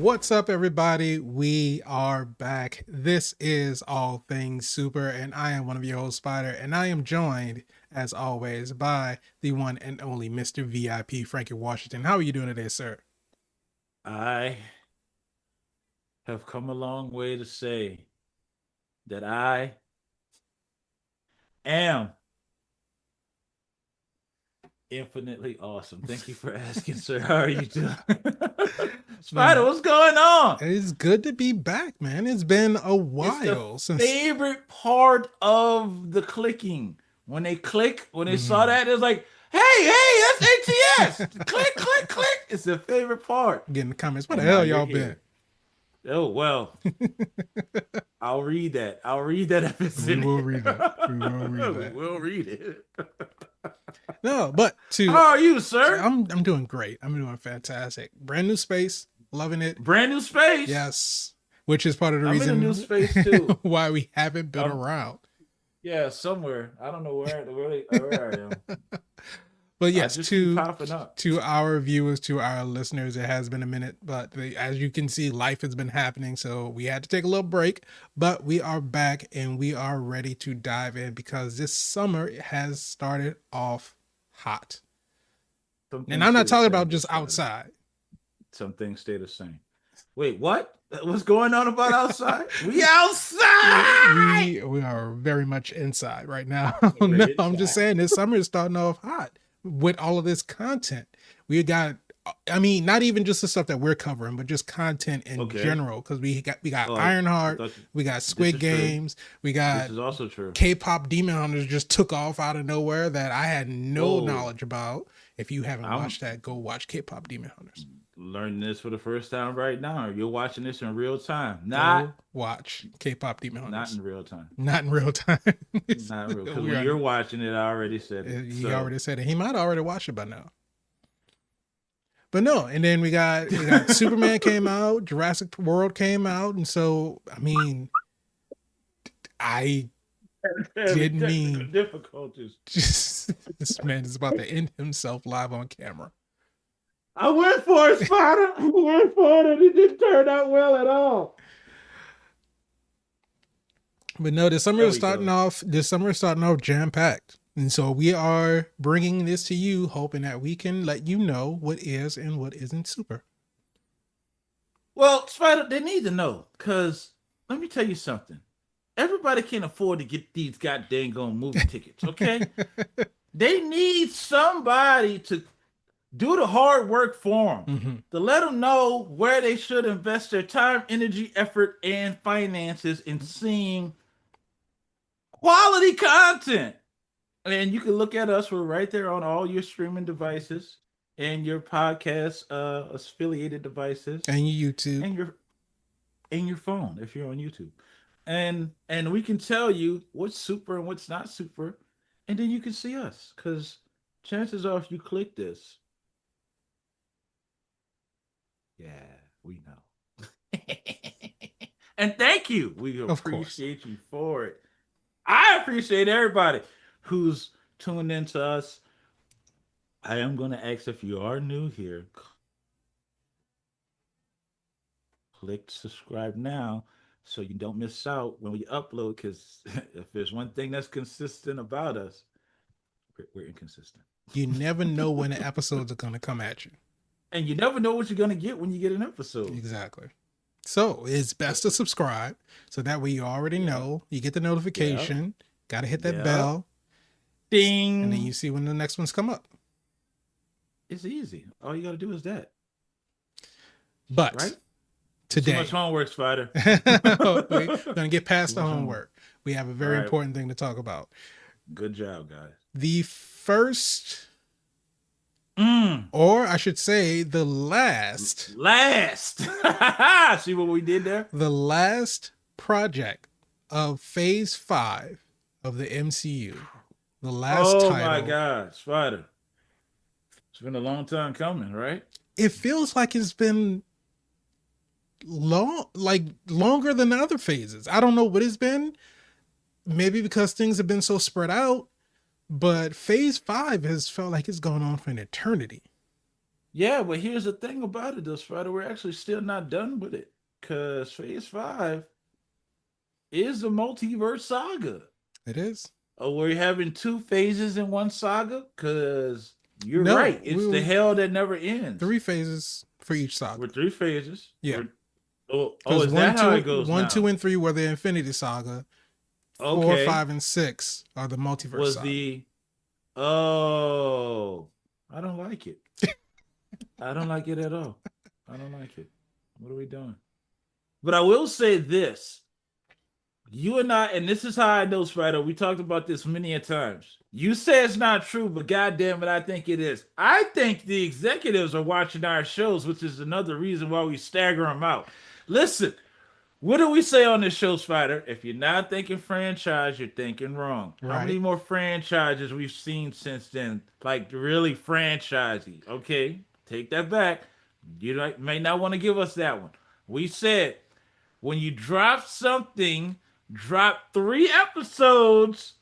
What's up, everybody? We are back. This is All Things Super, and I am one of your hosts, Spider, and I am joined, as always, by the one and only Mr. VIP, Frankie Washington. How are you doing today, sir? I have come a long way to say that I am infinitely awesome. Thank you for asking, sir. How are you doing? Spider, Man, what's going on? it's good to be back, man. It's been a It's the while since... favorite part of the clicking. When they click, when they saw Mhm. that, it's like, hey, that's ATS. Click, click, click. It's the favorite part. Getting the comments. What the And now hell you're y'all been? here. Oh, well, I'll read that. I'll read that if it's We in will read that. We will read there. We that. will read it. No, but to How are you, sir? I'm doing great. I'm doing fantastic. Brand new space, loving it. Brand new space. Yes, which is part of the I'm in a new reason space too. why we haven't been Um, around. yeah, somewhere. I don't know where I am. But I yes, just keep popping up. to our viewers, to our listeners, it has been a minute, but as you can see, life has been happening, so we had to take a little break. But we are back and we are ready to dive in because this summer has started off hot. Some And things I'm stay not the talking same, about though, just Spider. outside. Some things stay the same. Wait, what? What's going on about outside? We we outside. we are very much inside right now. We're No, I'm just inside. saying this summer is starting off hot with all of this content. We got, I mean, not even just the stuff that we're covering, but just content in Okay. general. Because we got Oh, I Ironheart, thought you, we got this Squid is true. Games, we This got is also true. K-pop Demon Hunters just took off out of nowhere that I had no Whoa. knowledge about. If you haven't I'm watched that, go watch K-pop Demon Hunters. learning this for the first time right now. You're watching this in real time. Go watch K-pop Demon Not Hunters. in real time. Not in real time. Not real. Because We when are. you're watching it, I already said it. He So already said it. He might already watch it by now. But no, and then we got Superman came out, Jurassic World came out, and so I mean, I having didn't technical mean difficulties. just this man is about to end himself live on camera. I went for it, Spider. I went for it, and it didn't turn out well at all. But no, this summer There is we starting go. off. This summer is starting off jam packed, and so we are bringing this to you, hoping that we can let you know what is and what isn't super. Well, Spider, they need to know because let me tell you something. Everybody can't afford to get these goddamn movie tickets. Okay, they need somebody to do the hard work for them, Mm-hmm. to let them know where they should invest their time, energy, effort, and finances in seeing quality content. And you can look at us. We're right there on all your streaming devices and your podcast affiliated devices And YouTube. and your phone if you're on YouTube. And we can tell you what's super and what's not super, and then you can see us. Because chances are, if you click this, yeah, we know. And thank you. We Of course. appreciate you for it. I appreciate everybody who's tuned in to us. I am going to ask if you are new here, click subscribe now so you don't miss out when we upload. Because if there's one thing that's consistent about us, we're inconsistent. You never know when the episodes are gonna come at you. And you never know what you're going to get when you get an episode. Exactly. So it's best to subscribe so that way you already Yeah. know. You get the Yeah. notification. Got to hit that Yeah. bell, and then you Ding. see when the next ones come up. It's easy. All you got to do is that. But Right? Too today, much homework, Spider. we're gonna get past Too the much homework. homework. We have a All very right. important thing to talk about. Good job, guys. The first, Mm. or I should say, the last, Last. See what we did there? the last project of Phase 5 of the MCU. The last Oh my title. God, Spider. It's been a long time coming, right? It feels like it's been longer than the other phases. I don't know what it's been. Maybe because things have been so spread out, but Phase 5 has felt like it's gone on for an eternity. Yeah, but here's the thing about it, though, Spider. We're actually still not done with it. Because Phase 5 is the multiverse saga. It is. Oh, we're having two phases in one saga? Because you're right. No, It's the hell that never ends. 3 phases for each We're saga. three phases. Yeah, Oh, because is that how it goes one, two, now? and three were the Infinity Saga. Four, Okay. five, and six are the Multiverse Was Saga. the. Oh. I don't like it. I don't like it at all. I don't like it. What are we doing? But I will say this. You and I, and this is how I know, Spider. We talked about this many a times. You say it's not true, but goddamn it, I think it is. I think the executives are watching our shows, which is another reason why we stagger them out. Listen, what do we say on this show, Spider? If you're not thinking franchise, you're thinking wrong. How many Right. more franchises we've seen since then? Like really franchisey. Okay, take that back. May not want to give us that one. We said when you drop something, drop 3 episodes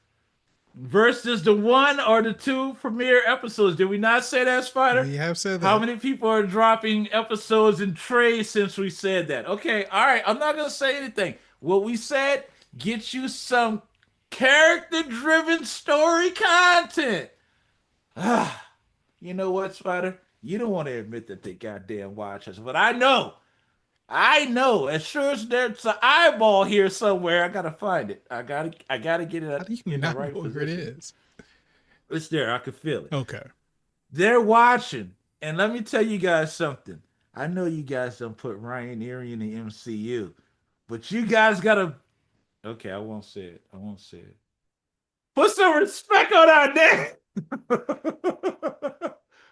versus the one or the two premiere episodes. Did we not say that, Spider? We have said How that. many people are dropping episodes in trays since we said that? Okay, all right. I'm not gonna say anything. What we said, get you some character-driven story content. Ah, you know what, Spider? You don't want to admit that they goddamn watch us, but I know. I know. As sure as there's an eyeball here somewhere, I gotta find it. I gotta get How it do you in the not right know where it position. is? It's there. I can feel it. Okay. They're watching. And let me tell you guys something. I know you guys don't put Ryan Erie in the MCU, but you guys gotta. Okay, I won't say it. I won't say it. Put some respect on our name.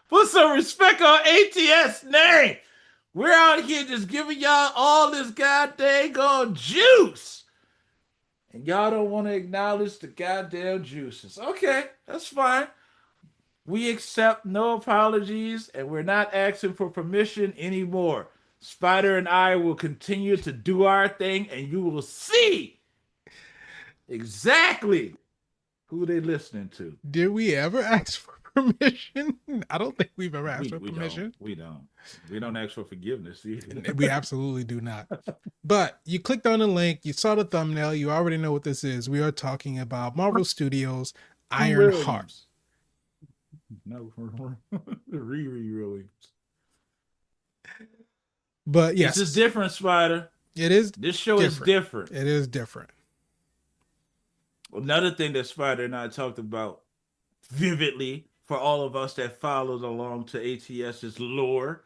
Put some respect on ATS name. We're out here just giving y'all all this goddamn on juice. And y'all don't want to acknowledge the goddamn juices. Okay, that's fine. We accept no apologies and we're not asking for permission anymore. Spider and I will continue to do our thing and you will see exactly who they listening to. Did we ever ask for permission? I don't think we've ever asked We for we don't. permission. We don't. We don't ask for forgiveness either. We absolutely do not. But you clicked on the link, you saw the thumbnail, you already know what this is. We are talking about Marvel Studios Ironheart. Williams. No, Riri Williams. But This is yes, different, Spider. it is This show is different. different. It is different. Another thing that Spider and I talked about vividly for all of us that followed along to ATS's lore,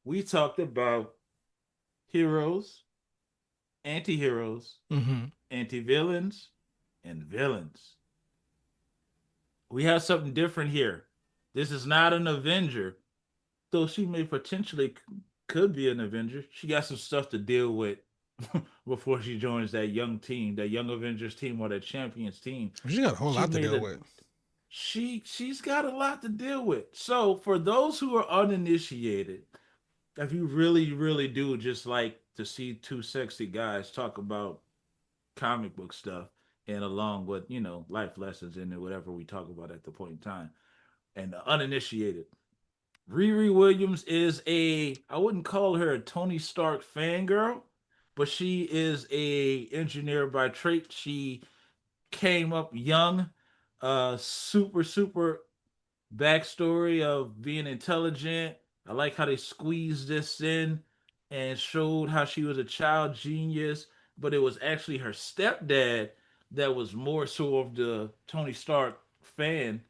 we talked about heroes, anti-heroes, Mm-hmm. anti-villains, and villains. We have something different here. This is not an Avenger, though she may potentially could be an Avenger. She got some stuff to deal with before she joins that young team, that young Avengers team or that Champions team. She got a whole She lot to made deal a with. she's got a lot to deal with. So for those who are uninitiated, if you really do just like to see two sexy guys talk about comic book stuff and along with life lessons and whatever we talk about at the point in time, and the uninitiated, Riri Williams is I wouldn't call her a Tony Stark fangirl, but she is a engineer by trade. She came up young, super backstory of being intelligent. I like how they squeezed this in and showed how she was a child genius, but it was actually her stepdad that was more so of the Tony Stark fan.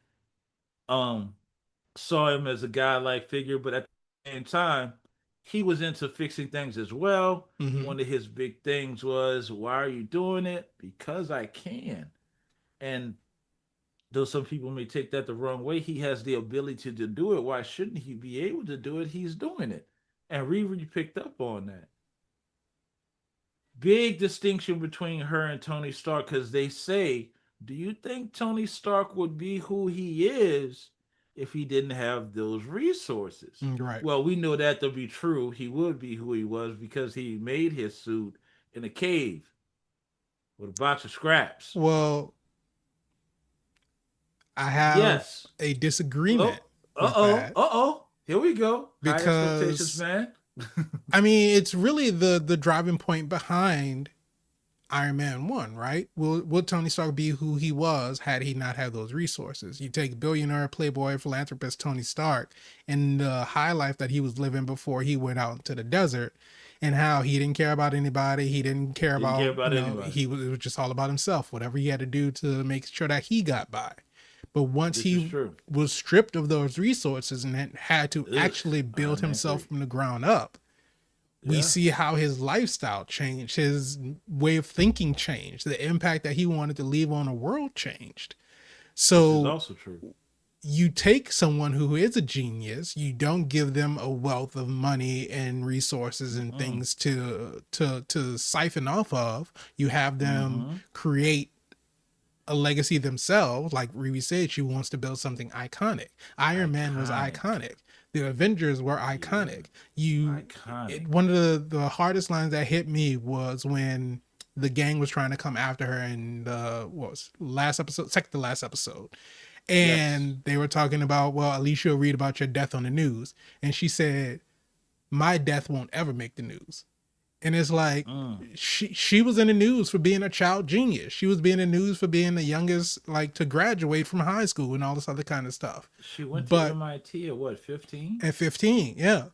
Um, saw him as a godlike figure, but at the same time, he was into fixing things as well. Mm-hmm. One of his big things was, "Why are you doing it? Because I can." And though some people may take that the wrong way, he has the ability to do it. Why shouldn't he be able to do it? He's doing it. And Riri picked up on that. Big distinction between her and Tony Stark because they say, do you think Tony Stark would be who he is if he didn't have those resources? Right. Well, we know that to be true. He would be who he was because he made his suit in a cave with a bunch of scraps. Well, I have Yes. a disagreement Oh, with that. uh oh. Here we go. High expectations, because man. I mean it's really the driving point behind Iron Man 1, right? Will Tony Stark be who he was had he not had those resources? You take billionaire, playboy, philanthropist Tony Stark and the high life that he was living before he went out into the desert, and how he didn't care about anybody. He didn't care Didn't care about, about anybody. it was just all about himself, whatever he had to do to make sure that he got by. But once This is he true. was stripped of those resources and had to Ugh, actually I build himself agree. from the ground up, we Yeah, see how his lifestyle changed, his way of thinking changed, the impact that he wanted to leave on the world changed. this is So also true. you take someone who is a genius, you don't give them a wealth of money and resources and Mm-mm. things to siphon off of. You have them Mm-hmm. create a legacy themselves. Like Riri said, she wants to build something iconic. Iron Man was Iconic. iconic. The Avengers were Yeah. iconic. You, Iconic. one of the hardest lines that hit me was when the gang was trying to come after her in the what was last episode, second to last episode, Yes. and they were talking about, well, at least you'll read about your death on the news, and she said, "My death won't ever make the news." And it's like Mm. she was in the news for being a child genius. She was being in the news for being the youngest, like, to graduate from high school and all this other kind of stuff. She went to But MIT at what, 15? at 15, yeah.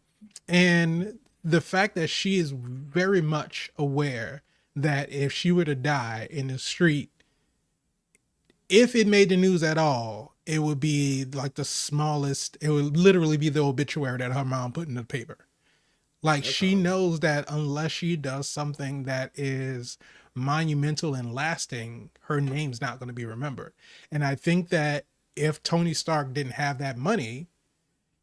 And the fact that she is very much aware that if she were to die in the street, if it made the news at all, it would be like the smallest, it would literally be the obituary that her mom put in the paper. Like, That's she horrible. knows that unless she does something that is monumental and lasting, her name's not going to be remembered. And I think that if Tony Stark didn't have that money,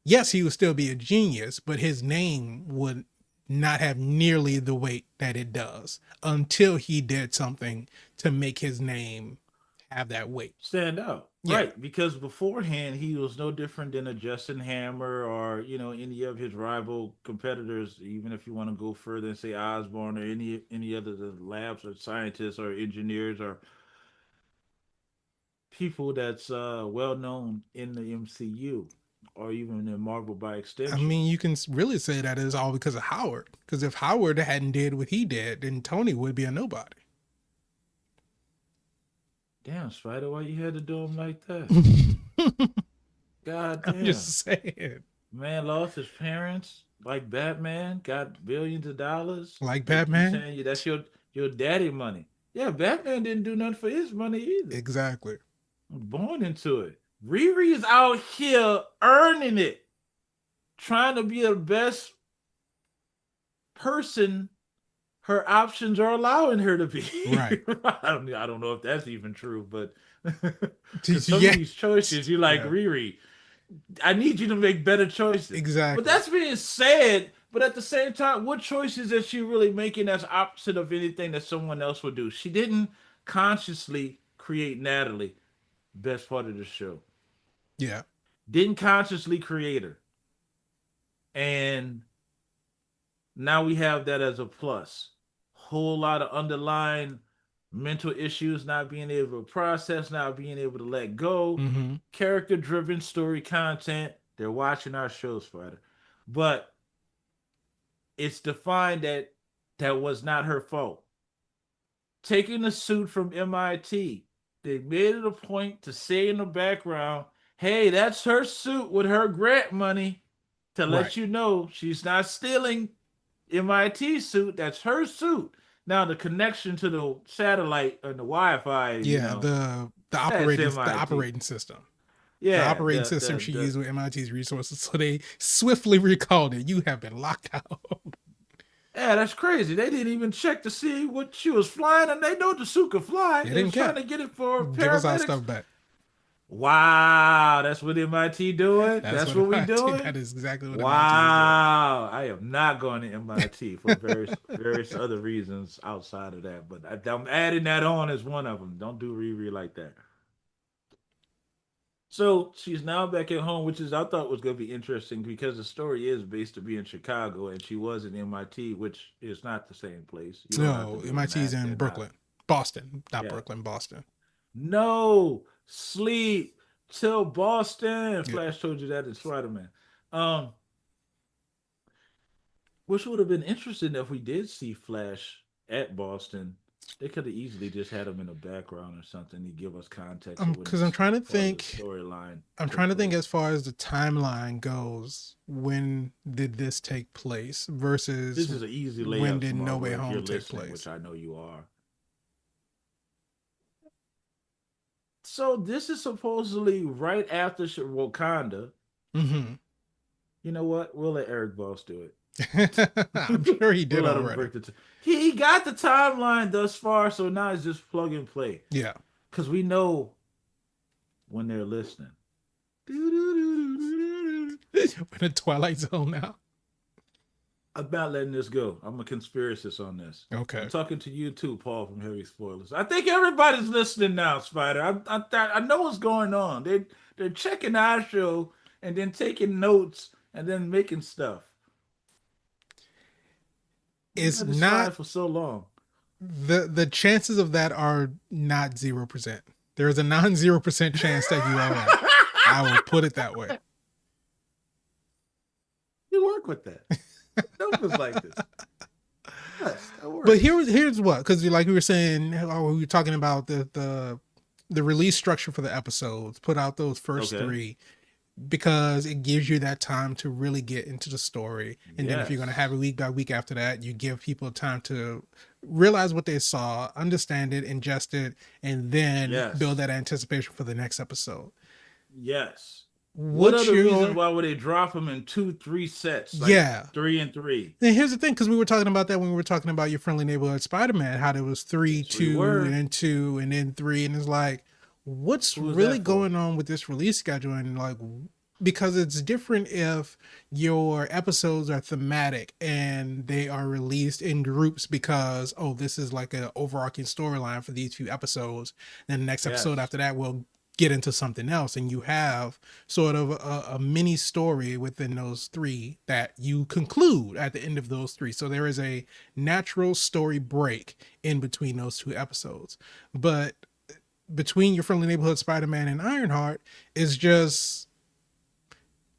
yes, he would still be a genius, but his name would not have nearly the weight that it does until he did something to make his name have that weight. Stand out. Yeah. Right, because beforehand he was no different than a Justin Hammer or, any of his rival competitors, even if you want to go further and say Osborne or any other the labs or scientists or engineers or people that's well known in the MCU or even in Marvel by I extension. mean, you can really say that is all because of Howard. Because if Howard hadn't did what he did, then Tony would be a nobody. Damn, Spider, why you had to do him like that? I'm God damn. just saying. Man lost his parents like Batman, got billions of dollars, Like but you Batman? saying that's your daddy money. Yeah, Batman didn't do nothing for his money either. Exactly. Born into it. Riri is out here earning it, trying to be the best person her options are allowing her to be. Right. I don't know if that's even true, but because some of Yeah. these choices, you like Yeah. Riri, I need you to make better choices. But Exactly. that's being said. But at the same time, what choices is she really making that's opposite of anything that someone else would do? She didn't consciously create Natalie, best part of the show. Yeah. Didn't consciously create her. And now we have that as a plus. Whole lot of underlying mental issues, not being able to process, not being able to let go, Mm-hmm. character driven story content. They're watching our shows, Spider. But it's defined that that was not her fault. Taking the suit from MIT, they made it a point to say in the background, hey, that's her suit with her grant money to Right. let you know she's not stealing MIT suit. That's her suit. Now the connection to the satellite and the Wi-Fi, Yeah. that's The MIT. operating system. The Yeah, operating the system the she the used with MIT's resources. So they swiftly recalled it. You have been locked out. yeah, that's crazy. They didn't even check to see what she was flying, and they know the suit could fly. They They was didn't trying care. to get it for Give us our paramedics. stuff back. Wow, that's what MIT doing. That's That's what what we MIT. doing. That is exactly what MIT is doing. Wow, I am not going to MIT for various other reasons outside of that. But I'm adding that on as one of them. Don't do Riri like that. So she's now back at home, which is I thought was going to be interesting because the story is based to be in Chicago, and she was in MIT, which is not the same place. You don't have to No, do the MIT's math. in They're not. Brooklyn, Boston, not Yeah. Brooklyn, Boston. No sleep till Boston. Yeah. Flash told you that in Spider Man. Which would have been interesting if we did see Flash at Boston. They could have easily just had him in the background or something to give us context of when Because I'm this trying to part of the think. storyline I'm took trying to think place. as far as the timeline goes. When did this take place versus This is an easy when layup, did No Way Smarver, if you're Home take listening, which place? I know you are. So this is supposedly right after Wakanda. Mm-hmm. You know what? We'll let Eric Boss do I'm it. sure he We'll did let him already. break the. He got the timeline thus far, so now it's just plug and play. Yeah. Because we know when they're listening. We're in the Twilight Zone now. I'm not letting this go. I'm a conspiracist on this. I'm Okay. talking to you too, Paul from Heavy Spoilers. I think everybody's listening now, Spider. I know what's going on. They're checking our show and then taking notes and then making stuff. We've It's had this not slide for so long. the chances of that are not 0%. There is a non-0% chance that you are right. I will put it that way. You work with that. Numbers like this. Yes, that But works. here's what, because like we were saying, or we were talking about the release structure for the episodes. Put out those first Okay. three because it gives you that time to really get into the story. And then if you're going to have Yes. it week by week after that, you give people time to realize what they saw, understand it, ingest it, and then build Yes. that anticipation for the next episode. Yes. What What's other reasons your why would they drop them in two, three sets, like yeah? three and three? And here's the thing, because we were talking about that when we were talking about your friendly neighborhood Spider-Man, how there was three, Yes, we two, and were. then two, and then three, and it's like, what's Who was really that for? going on with this release schedule? And like, because it's different if your episodes are thematic and they are released in groups because oh, this is like an overarching storyline for these few episodes. Then the next episode Yes. after that will get into something else, and you have sort of a mini story within those three that you conclude at the end of those three. So there is a natural story break in between those two episodes. But between your friendly neighborhood Spider-Man and Ironheart is just,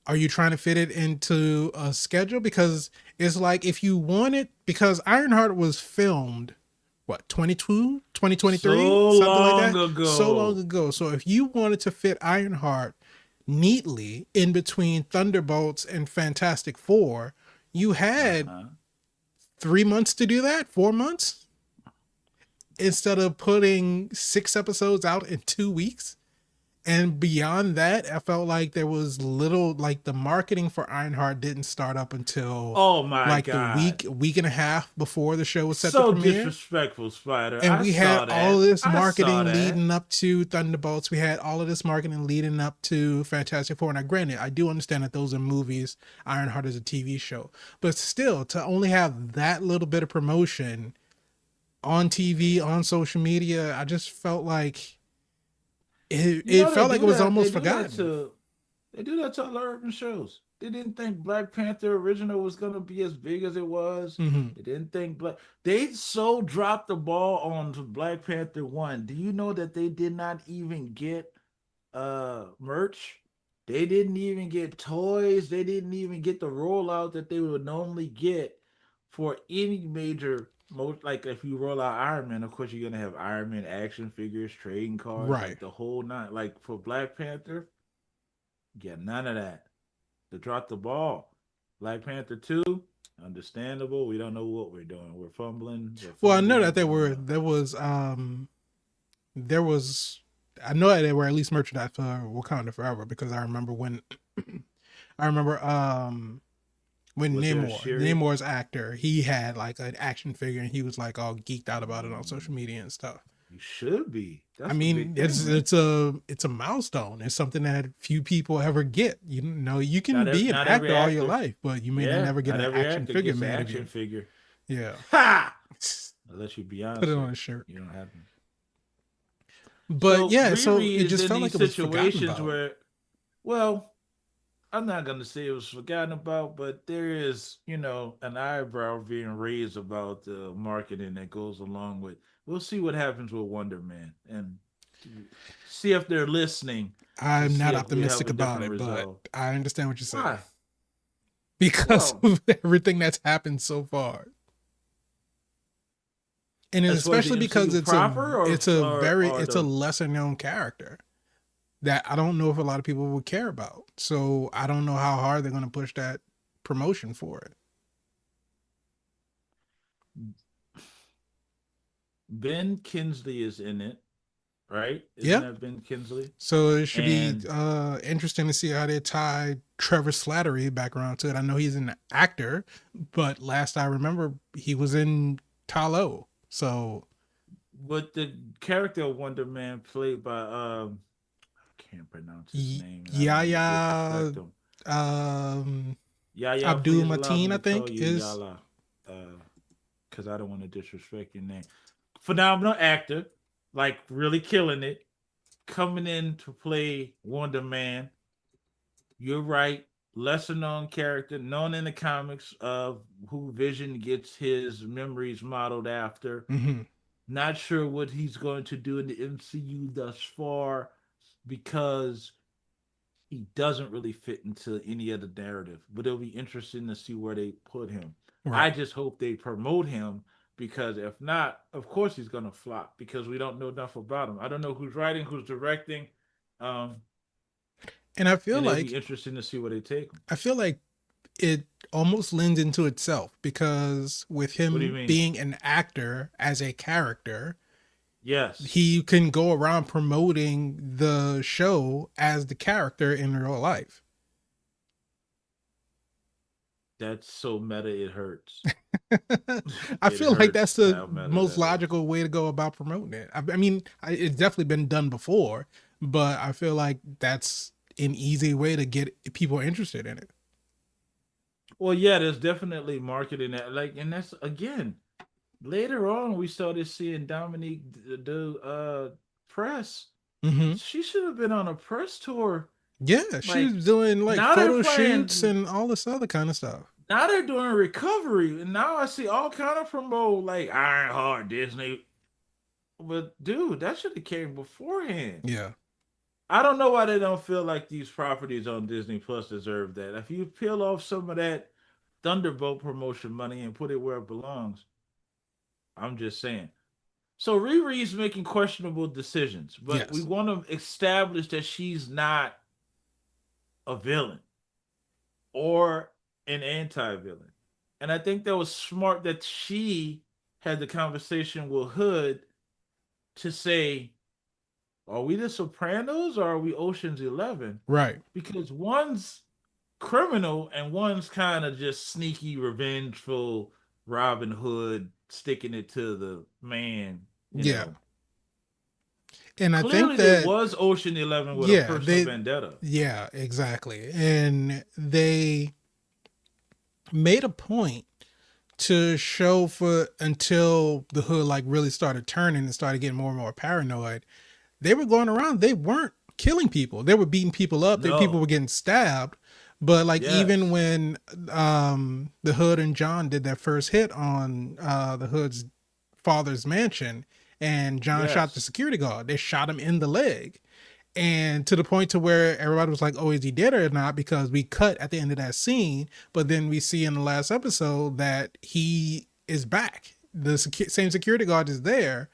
are you trying to fit it into a schedule? Because it's like if you want it, because Ironheart was filmed what, 22, 2023, So something like long that, so long ago. ago. So if you wanted to fit Ironheart neatly in between Thunderbolts and Fantastic Four, you had Uh-huh. 3 months to do that, 4 months, instead of putting 6 episodes out in 2 weeks. And beyond that, I felt like there was little, like the marketing for Ironheart didn't start up until Oh my like the god. week and a half before the show was set to So premiere. disrespectful, Spider. And I we had saw all of that. this I saw marketing that. leading up to Thunderbolts. We had all of this marketing leading up to Fantastic Four. Now, granted, I do understand that those are movies. Ironheart is a TV show, but still, to only have that little bit of promotion on TV, on social media, I just felt like You it know they felt like it do was that. They almost do that forgotten. to they do that to other urban shows. They didn't think Black Panther original was gonna be as big as it was. Mm-hmm. They didn't think Black. They so dropped the ball on Black Panther one. Do you know that they did not even get merch? They didn't even get toys. They didn't even get the rollout that they would normally get for any major. Most like if you roll out Iron Man, of course you're gonna have Iron Man action figures, trading cards, Right. like the whole nine. Like for Black Panther, yeah, none of that. They dropped the ball. Black Panther 2, understandable. We don't know what we're doing. We're fumbling. We're Well, I know that fumbling. We don't know. there was I know that they were at least merchandise for Wakanda Forever because I remember when I remember when Was there a Shiri? Namor's actor, he had like an action figure and he was like all geeked out about it on social Mm, media and stuff. you should be. I That's a mean, big thing, man. it's a milestone. It's something that few people ever get. You know, you can Not be an not every actor all your actor. life, but you may not Yeah, never get not an every action actor figure gets an made of action you. figure. Yeah. Ha! Unless you Put it Beyonce, on a shirt. you don't have them. But So yeah, so Riri it is just in felt like these it was forgotten situations about. where, well, I'm not gonna say it was forgotten about, but there is, an eyebrow being raised about the marketing that goes along with. We'll see what happens with Wonder Man and see if they're listening to I'm see not if we have optimistic a about different it, but result. I understand what you're saying. Why? because Well, of everything that's happened so far. And as far as the especially because MCU proper, it's a the lesser known character that I don't know if a lot of people would care about. So I don't know how hard they're going to push that promotion for it. Ben Kingsley is in it, right? Isn't Yeah. that Ben Kingsley? So it should be And interesting to see how they tie Trevor Slattery back around to it. I know he's an actor, but last I remember, he was in Talo. So with the character of Wonder Man played by I can't pronounce his name, and I don't want to Yaya disrespect him. um, Yaya, Abdul please allow Mateen, me I to call think, you is. Yala, because I don't want to disrespect your name. Phenomenal actor, like really killing it, coming in to play Wonder Man. You're right. Lesser known character, known in the comics of who Vision gets his memories modeled after. Mhm. Not sure what he's going to do in the MCU thus far because he doesn't really fit into any other narrative. But it'll be interesting to see where they put him. I Right. just hope they promote him because if not, of course he's gonna flop because we don't know enough about him. I don't know who's writing, who's directing, um, And and it'll be interesting to see where they take him. I feel like it almost lends into itself because with What do you him mean? being an actor as a character, Yes, he can go around promoting the show as the character in real life. that's so meta it hurts. I It feel like hurts that's the how meta most that is. logical way to go about promoting it. I mean, it's definitely been done before, but I feel like that's an easy way to get people interested in it. Well, yeah, there's definitely marketing that like, and that's again later on we started seeing Dominique do press. Hmm. She should have been on a press tour. Yeah, Like she's doing like now they're photo shoots playing. and all this other kind of stuff. Now they're doing recovery, and now I see all kind of promo like Ironheart, Disney. But dude, that should have came beforehand. Yeah. I don't know why they don't feel like these properties on Disney Plus deserve that. If you peel off some of that Thunderbolt promotion money and put it where it belongs, I'm just saying. So Riri's making questionable decisions, but we Yes. want to establish that she's not a villain or an anti-villain. And I think that was smart that she had the conversation with Hood to say, are we the Sopranos or are we Ocean's 11? Right. Because one's criminal and one's kind of just sneaky, revengeful Robin Hood sticking it to the man, you Yeah. know. And I think Clearly, there that was Ocean 11 with a yeah, personal they vendetta. yeah, exactly. And they made a point to show for until the hood like really started turning and started getting more and more paranoid. They were going around, they weren't killing people. They were beating people up, people No. were getting stabbed. But like even Yes. when the hood and John did their first hit on the hood's father's mansion and John shot the Yes. security guard, they shot him in the leg. And to the point to where everybody was like, oh, is he dead or not? Because we cut at the end of that scene, but then we see in the last episode that he is back. The same security guard is there,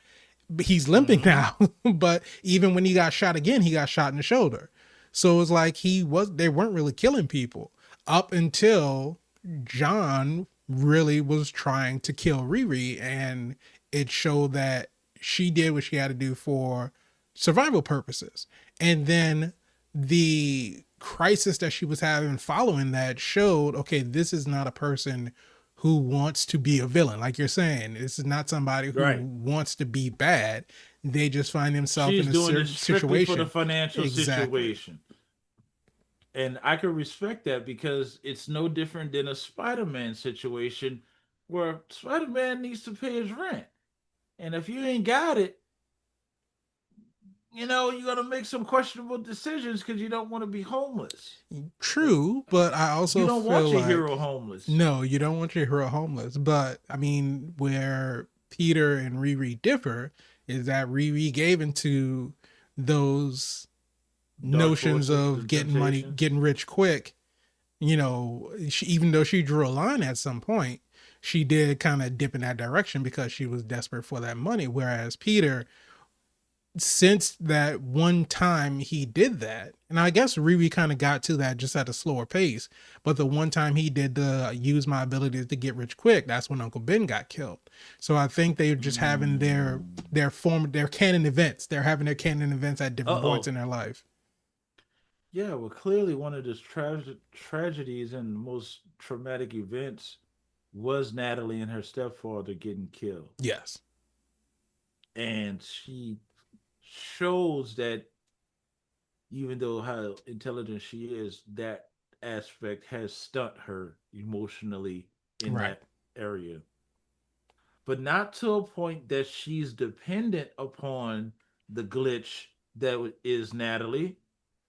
but he's limping Mm-hmm. now. But even when he got shot again, he got shot in the shoulder. So it's like they weren't really killing people up until John really was trying to kill Riri, and it showed that she did what she had to do for survival purposes. And then the crisis that she was having following that showed, okay, this is not a person who wants to be a villain. Like you're saying, this is not somebody who Right. wants to be bad. They just find themselves in She's a doing this certain strictly for the situation. financial Exactly. situation. And I can respect that because it's no different than a Spider-Man situation where Spider-Man needs to pay his rent. And if you ain't got it, you're going to make some questionable decisions because you don't want to be homeless. True, but I You also don't feel want your hero like homeless. no, you don't want your hero homeless. But I mean, where Peter and Riri differ is that Riri gave into those Dark notions forces, the of getting money, temptations. getting rich quick, even though she drew a line at some point, she did kind of dip in that direction because she was desperate for that money. Whereas Peter, since that one time he did that, and I guess Riri kind of got to that just at a slower pace, but the one time he did the use my abilities to get rich quick, that's when Uncle Ben got killed. So I think they're just having Mm. their canon events. They're having their canon events at different Uh points oh. in their life. Yeah, well, clearly one of the tragedies and most traumatic events was Natalie and her stepfather getting killed. Yes. And she shows that even though how intelligent she is, that aspect has stunt her emotionally in Right. that area. But not to a point that she's dependent upon the glitch that is Natalie,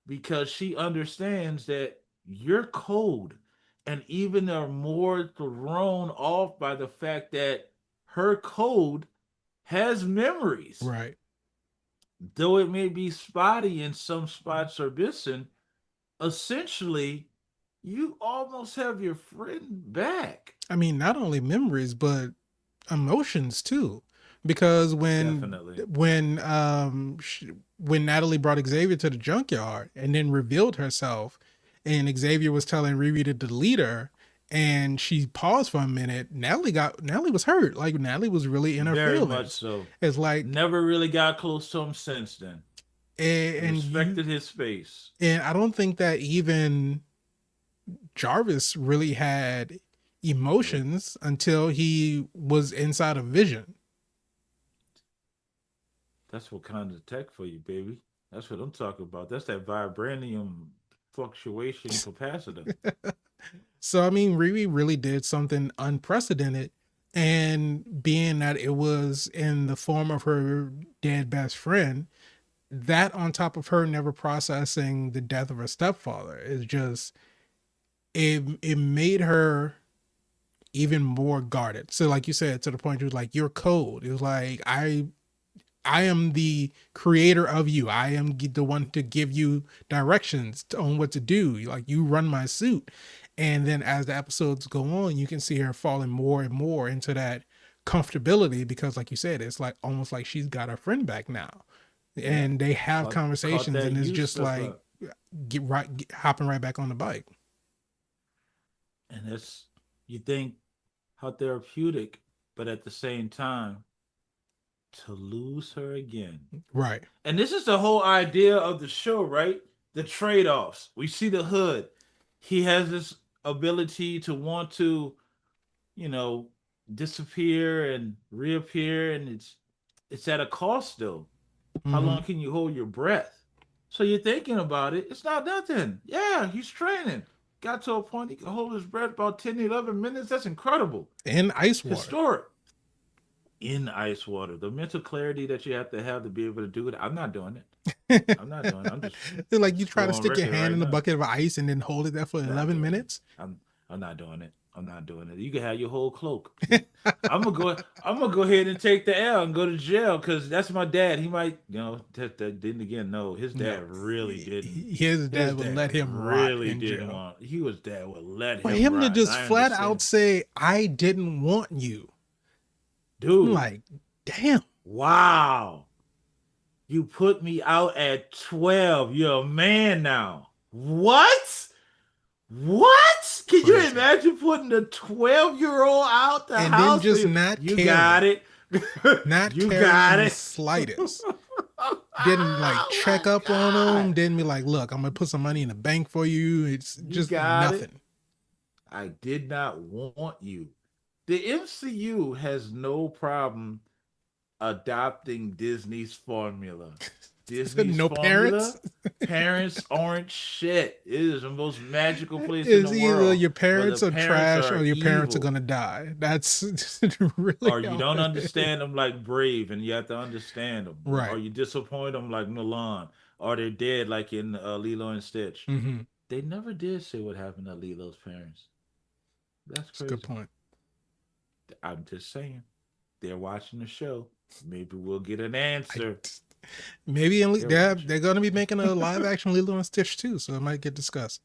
because she understands that you're cold, and even are more thrown off by the fact that her code has memories. Right. Though it may be spotty in some spots or missing, essentially you almost have your friend back. I mean, not only memories, but emotions too, because Definitely. when Natalie brought Xavier to the junkyard and then revealed herself, and Xavier was telling Riri to delete her, and she paused for a minute. Natalie was hurt. Like Natalie was really in her Very much feelings. so. It's like Never really got close to him since then. and you Respected his space. and I don't think that even Jarvis really had Nope. emotions until he was inside of Vision. That's what kind of tech for you, baby. That's what I'm talking about. That's that vibranium fluctuation capacitor. So I mean, Riri really did something unprecedented, and being that it was in the form of her dead best friend, that on top of her never processing the death of her stepfather is just it made her even more guarded. So like you said, to the point you was like, you're cold. It was like I am the creator of you. I am the one to give you directions on what to do. Like you run my suit. And then as the episodes go on, you can see her falling more and more into that comfortability because, like you said, it's like almost like she's got her friend back now. Yeah. And they have Caught conversations, that and it's youth just slip like up. hopping right back on the bike. And it's, you think how therapeutic, but at the same time, to lose her again. Right. And this is the whole idea of the show, right? The trade offs. We see the hood. He has this ability to want to, you know, disappear and reappear, and it's at a cost though. How Mm-hmm. long can you hold your breath? So you're thinking about it. It's not nothing. Yeah, he's training. Got to a point he can hold his breath about 10, 11 minutes. That's incredible. And ice water. Historic. In ice water. The mental clarity that you have to be able to do it. I'm not doing it. I'm not doing it. Like you Just try go to on stick your record hand right in a now. bucket of ice and then hold it there for Not 11 doing it. minutes. I'm not doing it. I'm not doing it. You can have your whole cloak. I'm gonna go. I'm gonna go ahead and take the L and go to jail because that's my dad. He might, Then again, no, his No, dad really didn't. his His dad would dad let him rot really in didn't jail. want. He was dad would let For him him to rot, and just I flat out understand, say, I didn't want you. I'm dude. like, damn. Wow, you put me out at 12. You're a man now. What? What? Can you Crazy. imagine putting a 12-year-old out the And then house? just not You got caring, it. not You caring got in the it. slightest. Didn't like Oh my check up on God. him. Didn't be like, look, I'm going to put some money in the bank for you. It's You just got it. nothing. I did not want you. The MCU has no problem adopting Disney's formula. So Disney's no parents. formula, parents aren't shit. It is the most magical place in the Is either world. your But the parents are parents trash or are your parents are evil. gonna die. That's really Or you all don't it is. understand them like Brave, and you have to understand them. Or Right. you disappoint them like Milan. Or they're dead like in Lilo and Stitch. Mm-hmm. They never did say what happened to Lilo's parents. That's That's a good crazy. point. I'm just saying. They're watching the show. Maybe we'll get an I answer. maybe They're they're, watching. they're gonna be making a live action Lilo and Stitch too, so it might get discussed.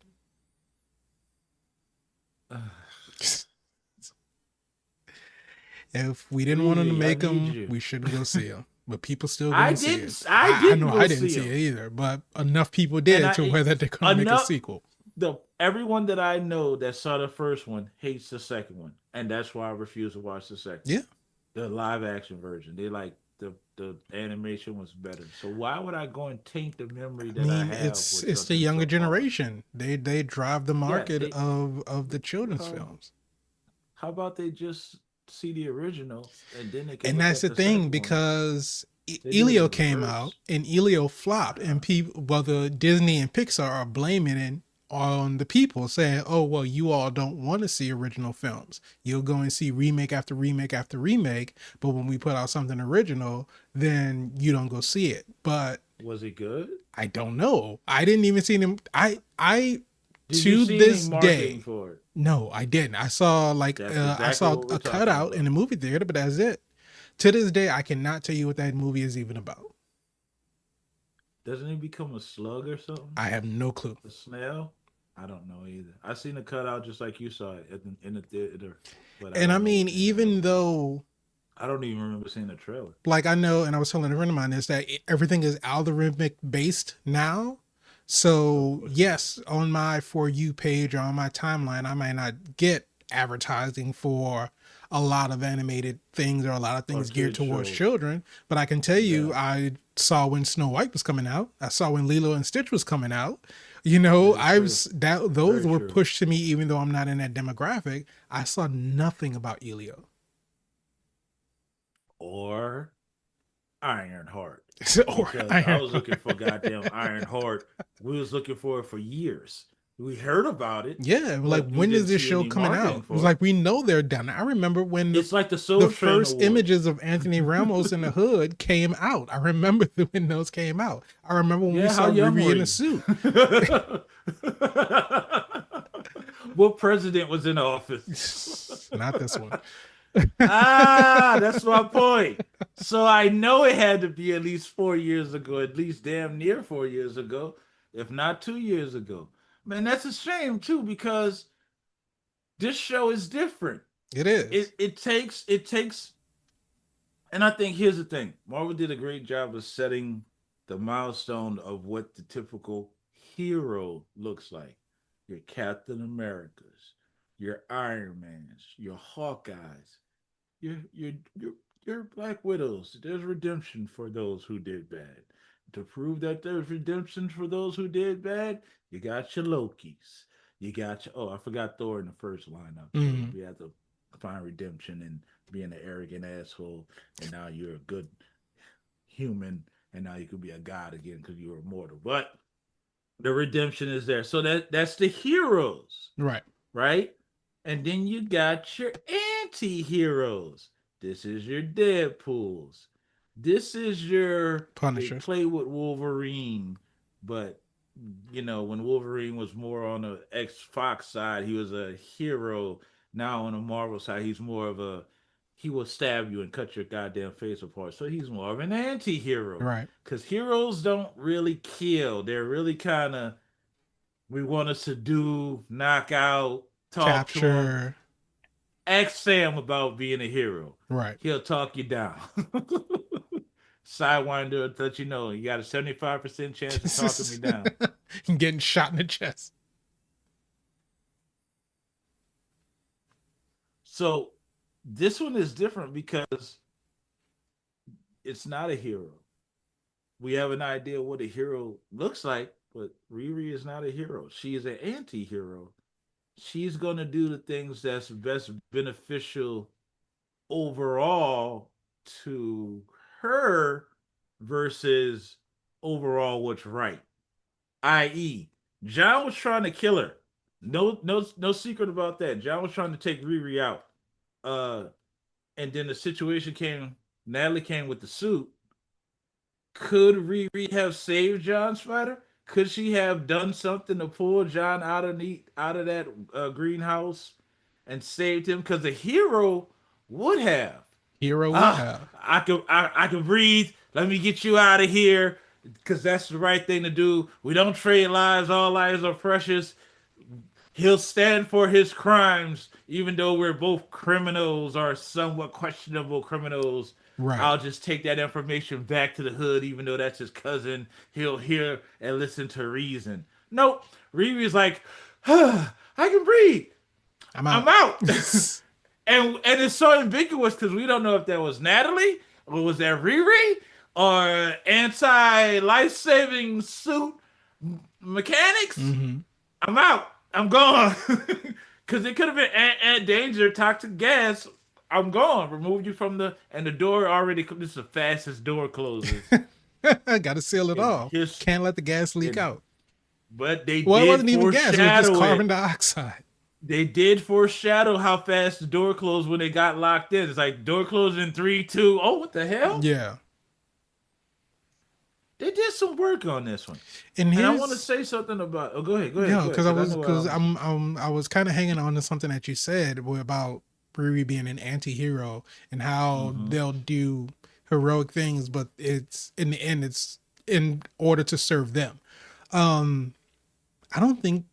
If we didn't want them to Riri, I make need them, you. we shouldn't go see them. But people still go I and see it. didn't. I I didn't know go I didn't see see him, it either, but enough people and did to whether they're going to make a enough. sequel. The everyone that I know that saw the first one hates the second one, and that's why I refuse to watch the second Yeah. one. The live action version, they like the animation was better. So why would I go and taint the memory I that I mean, have with it's the something younger so horrible? generation. They drive the Yeah, market they of the children's how films. how about they just see the original and then they can And look that's at the the thing second one? because They do it Elio in came out reverse. and Elio flopped, and Uh-huh. people, well, the Disney and Pixar are blaming it on the people, saying, "Oh, well, you all don't want to see original films. You'll go and see remake after remake after remake, but when we put out something original, then you don't go see it." But Was it good? I don't know. I didn't even see them. I Did you to see any this marketing day, for it? no, I didn't. I saw That's I exactly saw what we're a talking cutout in the about. movie theater, but that's it. To this day, I cannot tell you what that movie is even about. Doesn't it become a slug or something? I have no clue. A snail? I don't know either. I seen the cutout just like you saw it in the theater, but I And I don't know mean, what the hell it even was. though, I don't even remember seeing the trailer. like, I know, and I was telling a friend of mine this, that everything is algorithmic based now. Of So course it is. yes, on my For You page or on my timeline, I might not get advertising for a lot of animated things or a lot of Or things geared kid towards shows. children. But I can tell you, Yeah, I saw when Snow White was coming out. I saw when Lilo and Stitch was coming out. very I true. was that those Very were true. pushed to me, even though I'm not in that demographic. I saw nothing about Elio. Or Ironheart. Or Because I was looking Ironheart. for goddamn Ironheart. We was looking for it for years. We heard about it, Yeah, like but we when is didn't this see show any coming marketing out? It was for it. like we know they're done. I remember when It's like the the Soul Train first Awards. images of Anthony Ramos in the hood came out. I remember when those came out. I remember when we Yeah, how saw young Riri were in a you? suit. What president was in office? Not this one. That's my point. So I know it had to be at least 4 years ago, at least damn near 4 years ago, if not 2 years ago. Man, that's a shame too, because this show is different. It is. It takes and I think here's the thing. Marvel did a great job of setting the milestone of what the typical hero looks like. Your Captain Americas, your Iron Mans, your Hawkeyes, your your your your Black Widows. There's redemption for those who did bad. To prove that there's redemption for those who did bad, you got your Lokis. You got your I forgot Thor in the first lineup. So Mm, we had to find redemption in being an arrogant asshole, and now you're a good human, and now you could be a god again because you were immortal. But the redemption is there. So that's the heroes, right. right? And then you got your anti-heroes. This is your Deadpools. This is your they Punishers. play with Wolverine, but when Wolverine was more on the X Fox side, he was a hero. Now on the Marvel side, he's more of a he will stab you and cut your goddamn face apart. So he's more of an anti-hero. Right. Because heroes don't really kill. They're really kind of we want us to do, knock out, talk to him. Capture. Ask Sam about being a hero. Right. He'll talk you down. Sidewinder will let you know you got a 75% chance of talking me down. Getting shot in the chest. So this one is different because it's not a hero. We have an idea what a hero looks like, but Riri is not a hero. She is an anti hero. She's going to do the things that's best beneficial overall to her versus overall what's right. I.e., John was trying to kill her. No secret about that. John was trying to take Riri out. Uh, and then the situation came. Natalie came with the suit. Could Riri have saved John Spider? Could she have done something to pull John out of that greenhouse and saved him? Because the hero would have. Hero would Ah, have. I can breathe. Let me get you out of here, because that's the right thing to do. We don't trade lives. All lives are precious. He'll stand for his crimes, even though we're both criminals or somewhat questionable criminals. Right. I'll just take that information back to the hood, even though that's his cousin. He'll hear and listen to reason. Nope. Riri's like, I can breathe. I'm I'm out. out. And it's so ambiguous because we don't know if that was Natalie or was that Riri or anti life saving suit mechanics. Hmm. I'm out. I'm gone. Because it could have been ant danger, toxic gas. I'm gone. Remove you from the and the door already. This is the fastest door closes Got to seal it in off. his. Can't let the gas leak In, out. but they Well, it did wasn't even gas. It was just foreshadow carbon it. dioxide. They did foreshadow how fast the door closed when they got locked in. It's like door closed in three, two. Oh, what the hell? Yeah. They did some work on this one. And And I want to here's say something about. Oh, go ahead, go ahead, yeah, go ahead. because Because I know where because I'm. I was kind of hanging on to something that you said about Riri being an anti-hero and how Mm-hmm. they'll do heroic things, but it's in the end it's in order to serve them. Um, I don't think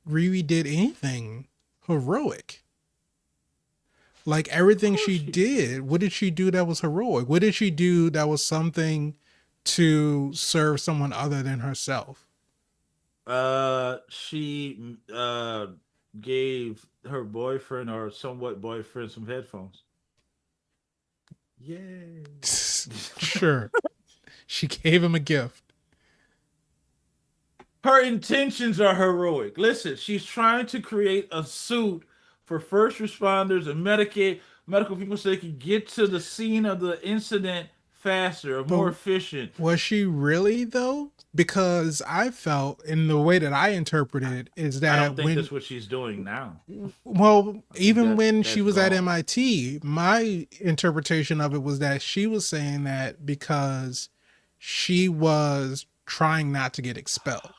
Riri did anything heroic. Like Of everything course she she did. did, what did she do that was heroic? What did she do that was something to serve someone other than herself? She gave her boyfriend or somewhat boyfriend some headphones. Yay. Sure, she gave him a gift. Her intentions are heroic. Listen, she's trying to create a suit for first responders and medical people so they can get to the scene of the incident faster or more But efficient. was she really though? Because I felt in the way that I interpreted is I that don't think when that's what she's doing now. well, I think even when she that's was at gone. MIT, my interpretation of it was that she was saying that because she was trying not to get expelled.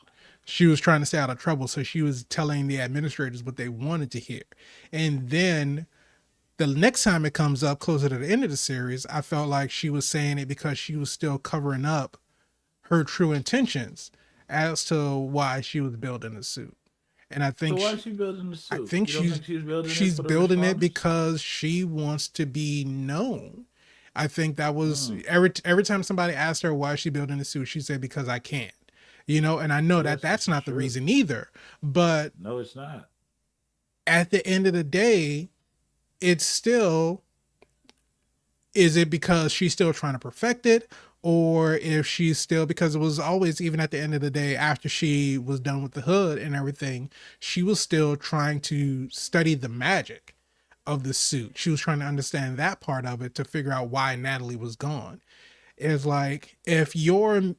She was trying to stay out of trouble, so she was telling the administrators what they wanted to hear. And then the next time it comes up closer to the end of the series, I felt like she was saying it because she was still covering up her true intentions as to why she was building the suit. And So why is she building the I suit? think You don't think she's building it she's for the building it responders? because she wants to be known. I think that was Mm, every time somebody asked her why is she building the suit, she said because I can't. You know, and I know that yes, that's this is not the true. reason either. But No, it's not. at the end of the day, it's still, is it because she's still trying to perfect it, or if she's still, because it was always, even at the end of the day after she was done with the hood and everything, she was still trying to study the magic of the suit. She was trying to understand that part of it to figure out why Natalie was gone. It's like if your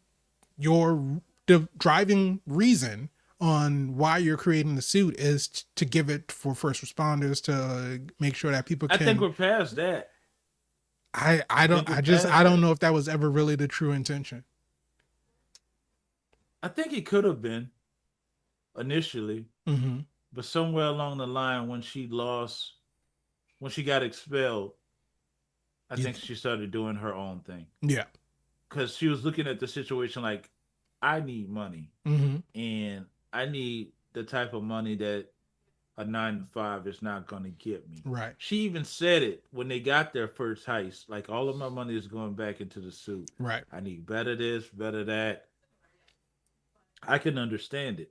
driving reason on why you're creating the suit is to give it for first responders to make sure that people I think can, we're past that. I I don't, think we're I past don't that. know if that was ever really the true intention. I think it could have been initially, Mm-hmm. but somewhere along the line when she got expelled, I think she started doing her own thing. Yeah. Because she was looking at the situation like, I need money. Mm-hmm. And I need the type of money that a 9 to 5 is not going to get me. Right. She even said it when they got their first heist. Like, all of my money is going back into the suit. Right. I need better this, better that. I can understand it.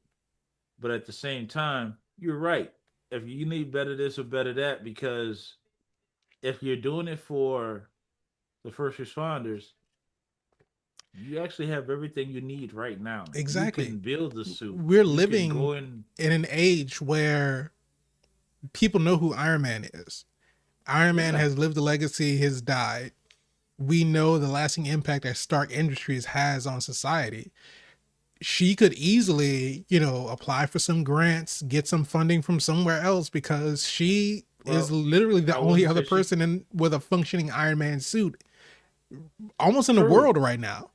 But at the same time, you're right. If you need better this or better that, because if you're doing it for the first responders, you actually have everything you need right now. You Exactly. can build the suit. We're You can living go in. in an age where people know who Iron Man is. Iron Man Yeah, has lived a legacy, has died. We know the lasting impact that Stark Industries has on society. She could easily, apply for some grants, get some funding from somewhere else because she is well, literally the I only wouldn't other say she. person with a functioning Iron Man suit almost in the True. world right now.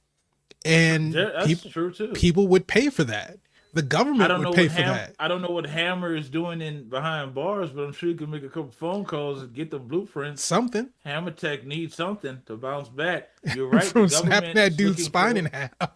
And That's true too. people would pay for that. The I government don't would know pay what for that. I don't know what Hammer is doing in behind bars, but I'm sure you can make a couple phone calls and get the blueprints. Something Hammer Tech needs something to bounce back. You're right. The from snapping government that is dude's looking spine in for. half.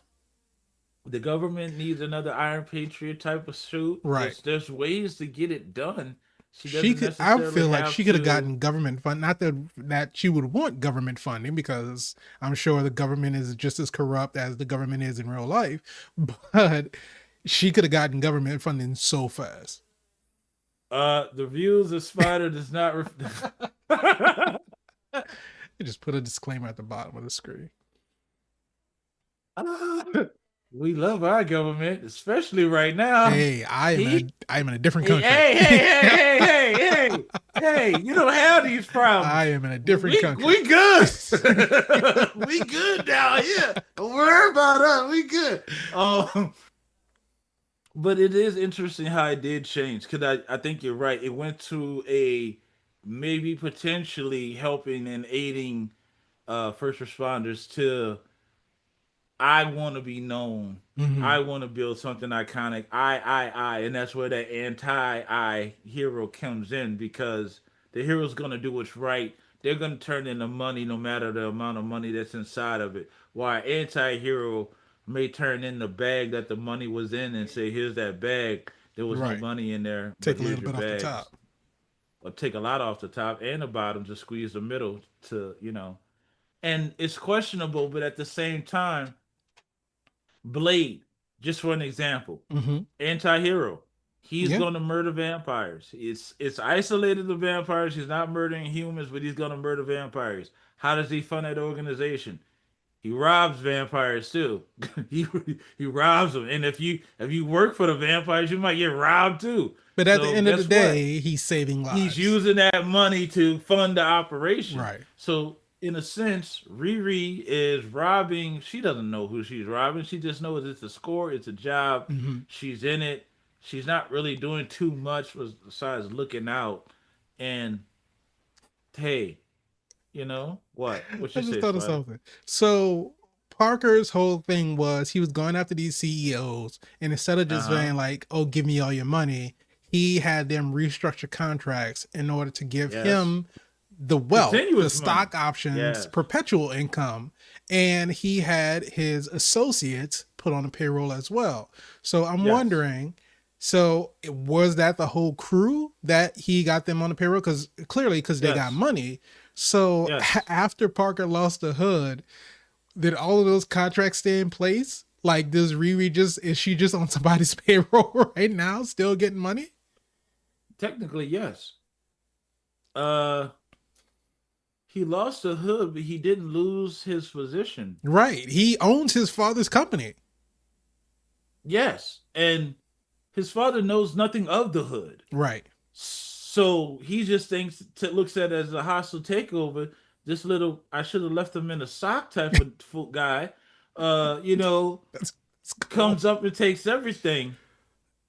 The government needs another Iron Patriot type of suit. Right. There's ways to get it done. She She doesn't could. I necessarily feel like have she could have to. gotten government fund. Not that she would want government funding, because I'm sure the government is just as corrupt as the government is in real life. But she could have gotten government funding so fast. The views of Spider does not. You just put a disclaimer at the bottom of the screen. We love our government, especially right now. Hey, He, I am in a different hey, country. hey, hey, hey, hey, hey, hey, you don't have these I problems. am in a different country. We good. We good down here. Don't worry about us. We good. But it is interesting how it did change because I think you're right. It went to a maybe potentially helping and aiding first responders to I want to be known. Hmm. I want to build something iconic. I, and that's where that anti-I hero comes in because the hero's gonna do what's right. They're gonna turn into money no matter the amount of money that's inside of it. While anti-hero may turn in the bag that the money was in and say, "Here's that bag. There was no Right. money in there, but Take a here's little your bit off the bags." top. Or take a lot off the top and the bottom to squeeze the middle to And it's questionable, but at the same time, Blade, just for an example, Hmm. anti-hero. He's Yeah. going to murder vampires. It's isolated the vampires. He's not murdering humans, but he's going to murder vampires. How does he fund that organization? He robs vampires too. he he robs them, and if you work for the vampires, you might get robbed too. But at the So end of the guess what? day, he's saving He's lives. using that money to fund the operation. Right. So in a sense, Riri is robbing. She doesn't know who she's robbing. She just knows it's a score, it's a job. Hmm. She's in it. She's not really doing too much besides looking out. And hey, what? What I you just say, thought of Spider? something. So Parker's whole thing was he was going after these CEOs, and instead of Uh just huh. saying like, "Oh, give me all your money," he had them restructure contracts in order to give Yes. him the wealth, the Continuous money. stock options, Yes. perpetual income, and he had his associates put on the payroll as well. So I'm Yes. wondering, so was that the whole crew that he got them on the payroll? Because clearly, because they got Yes. money. So Yes. after Parker lost the hood, did all of those contracts stay in place? Like, does Riri just is she just on somebody's payroll right now, still getting money? Technically, yes. Uh, he lost the hood, but he didn't lose his position. Right. He owns his father's company. Yes, and his father knows nothing of the hood, Right. so he just looks at it as a hostile takeover. This little, I should have left him in a sock type of guy, you know, That's cold. comes up and takes everything.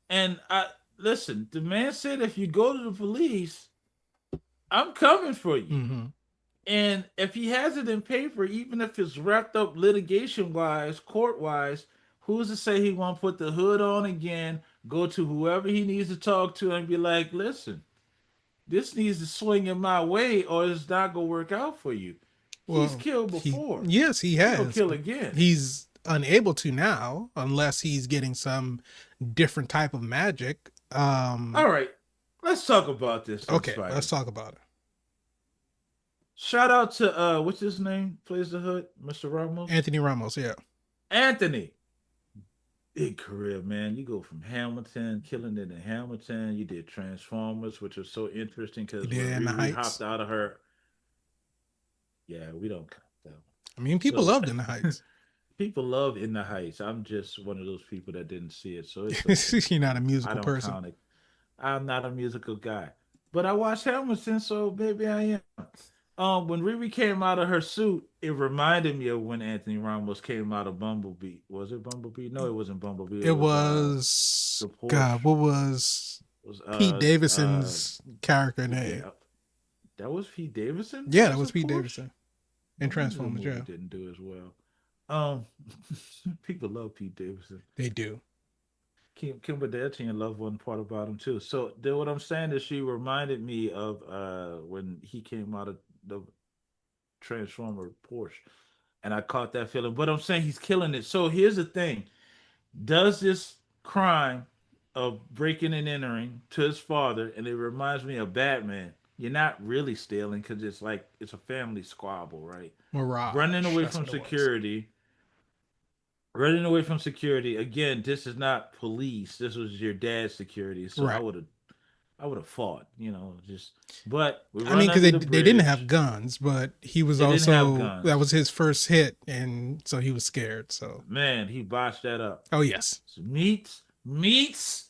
And I listen. The man said, if you go to the police, I'm coming for you. Mm-hmm. And if he has it in paper, even if it's wrapped up litigation wise, court wise, who's to say he won't put the hood on again, go to whoever he needs to talk to, and be like, listen, this needs to swing in my way, or it's not gonna work out for you. He's Well, killed he before. yes, he He gonna has, kill but again. he's unable to now unless he's getting some different type of magic. All right, let's talk about this then, Okay, let's Spider. talk about it. Shout out to what's his name? Plays the hood, Mr. Ramos. Anthony Ramos, yeah. Anthony. Big career, man. You go from Hamilton, killing it in Hamilton. You did Transformers, which was so interesting He because did when it in the Riri hopped Heights. out of her, yeah, we don't count that one. I mean, people So loved in the Heights. people love In the Heights. I'm just one of those people that didn't see it, so it's okay. You're not a I musical don't person. count it. I'm not a musical guy, but I watched Hamilton, so maybe I am. When Riri came out of her suit, it reminded me of when Anthony Ramos came out of Bumblebee. Was it Bumblebee? No, it wasn't Bumblebee. It It was was the Porsche. God. What was It was Pete Davidson's character name? yeah, that was Pete Davidson Yeah, that as a was Pete Porsche. Davidson in No wonder the Transformers. movie Yeah, didn't do as well. Um, people love Pete Davidson. they do. Kim Kardashian loved one part about him too. So then what I'm saying is she reminded me of when he came out of the Transformer Porsche, and I caught that feeling. But I'm saying he's killing it. So here's the thing: does this crime of breaking and entering to his father, and it reminds me of Batman. You're not really stealing because it's like it's a family squabble, right? Running Mirage. away That's from what it was. security, running away from security. Again, this is not police. This was your dad's security. So Right. I would have fought, you know, just. But we I run mean, because under the they didn't have bridge. guns, but he was They didn't have also, that was guns. his first hit, and so he was scared. So, Man, he botched that up. oh yes, So meets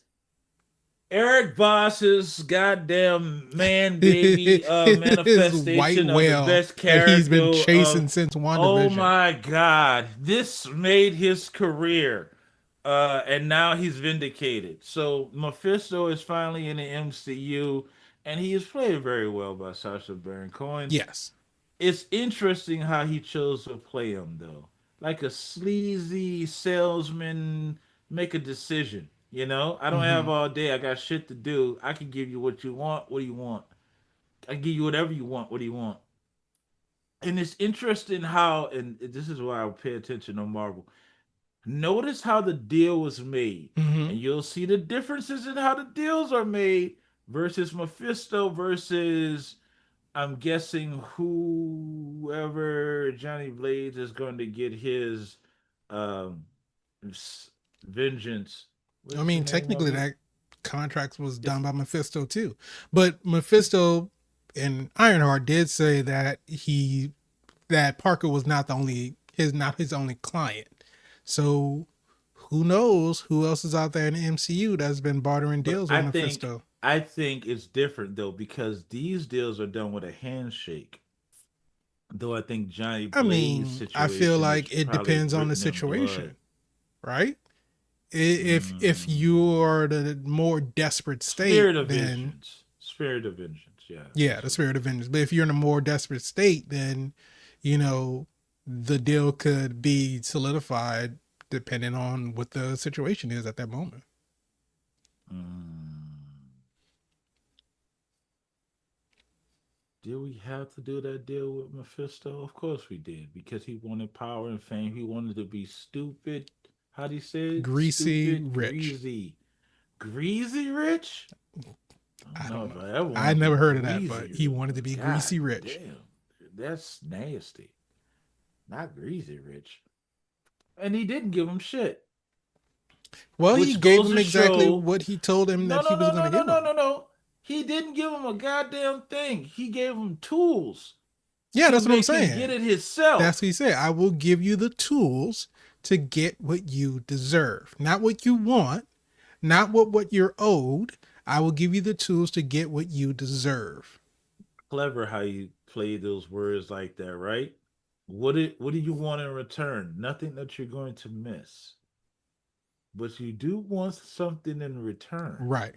Eric Boss's goddamn man baby his white manifestation of the whale best that he's character been of, chasing since oh WandaVision. my god, this made his career. And now he's vindicated. So Mephisto is finally in the MCU, and he is played very well by Sacha Baron Cohen. Yes. It's interesting how he chose to play him though, like a sleazy salesman. Make a decision. You know, I don't have Hmm. all day. I got shit to do. I can give you what you want. What do you want? I can give you whatever you want. What do you want? And it's interesting how, and this is why I pay attention to Marvel. Notice how the deal was made, Hmm. and you'll see the differences in how the deals are made versus Mephisto versus, I'm guessing, whoever Johnny Blades is going to get his um vengeance. I What's the mean, name of technically, it? that contract was done It's by Mephisto too, but Mephisto and Ironheart did say that that Parker was not the only not his only client. So who knows who else is out there in the MCU that's been bartering but deals with Mephisto? I think it's different though because these deals are done with a handshake. Though I think Johnny I Blaze's mean, I feel situation is like it probably depends on the written in blood. situation, right? If you Mm. are the more desperate state, Spirit of then vengeance. Spirit of vengeance. Yes, yeah, that's the what it spirit of is. vengeance. But if you're in a more desperate state, then you know the deal could be solidified depending on what the situation is at that moment. Mm. Did we have to do that deal with Mephisto? Of course we did, because he wanted power and fame. He wanted to be stupid. How do you say it? Greasy Stupid, rich. greasy. Greasy rich? I don't I know don't if know. I ever I want to be never heard of that, but greasy he rich, wanted to but be god greasy rich. damn, that's nasty. Not greasy rich. And he didn't give him shit, Well, he which gave goes him to exactly show. what he told him No, that he no, was no, going no, to no, give no, him. no, no. He didn't give him a goddamn thing. He gave him tools Yeah, to that's what I'm make him get saying. it That's what himself. he said. I will give you the tools to get what you deserve, not what you want, not what you're owed. I will give you the tools to get what you deserve. Clever how you play those words like that, right? What do you want in return? Nothing that you're going to miss. But you do want something in return. Right.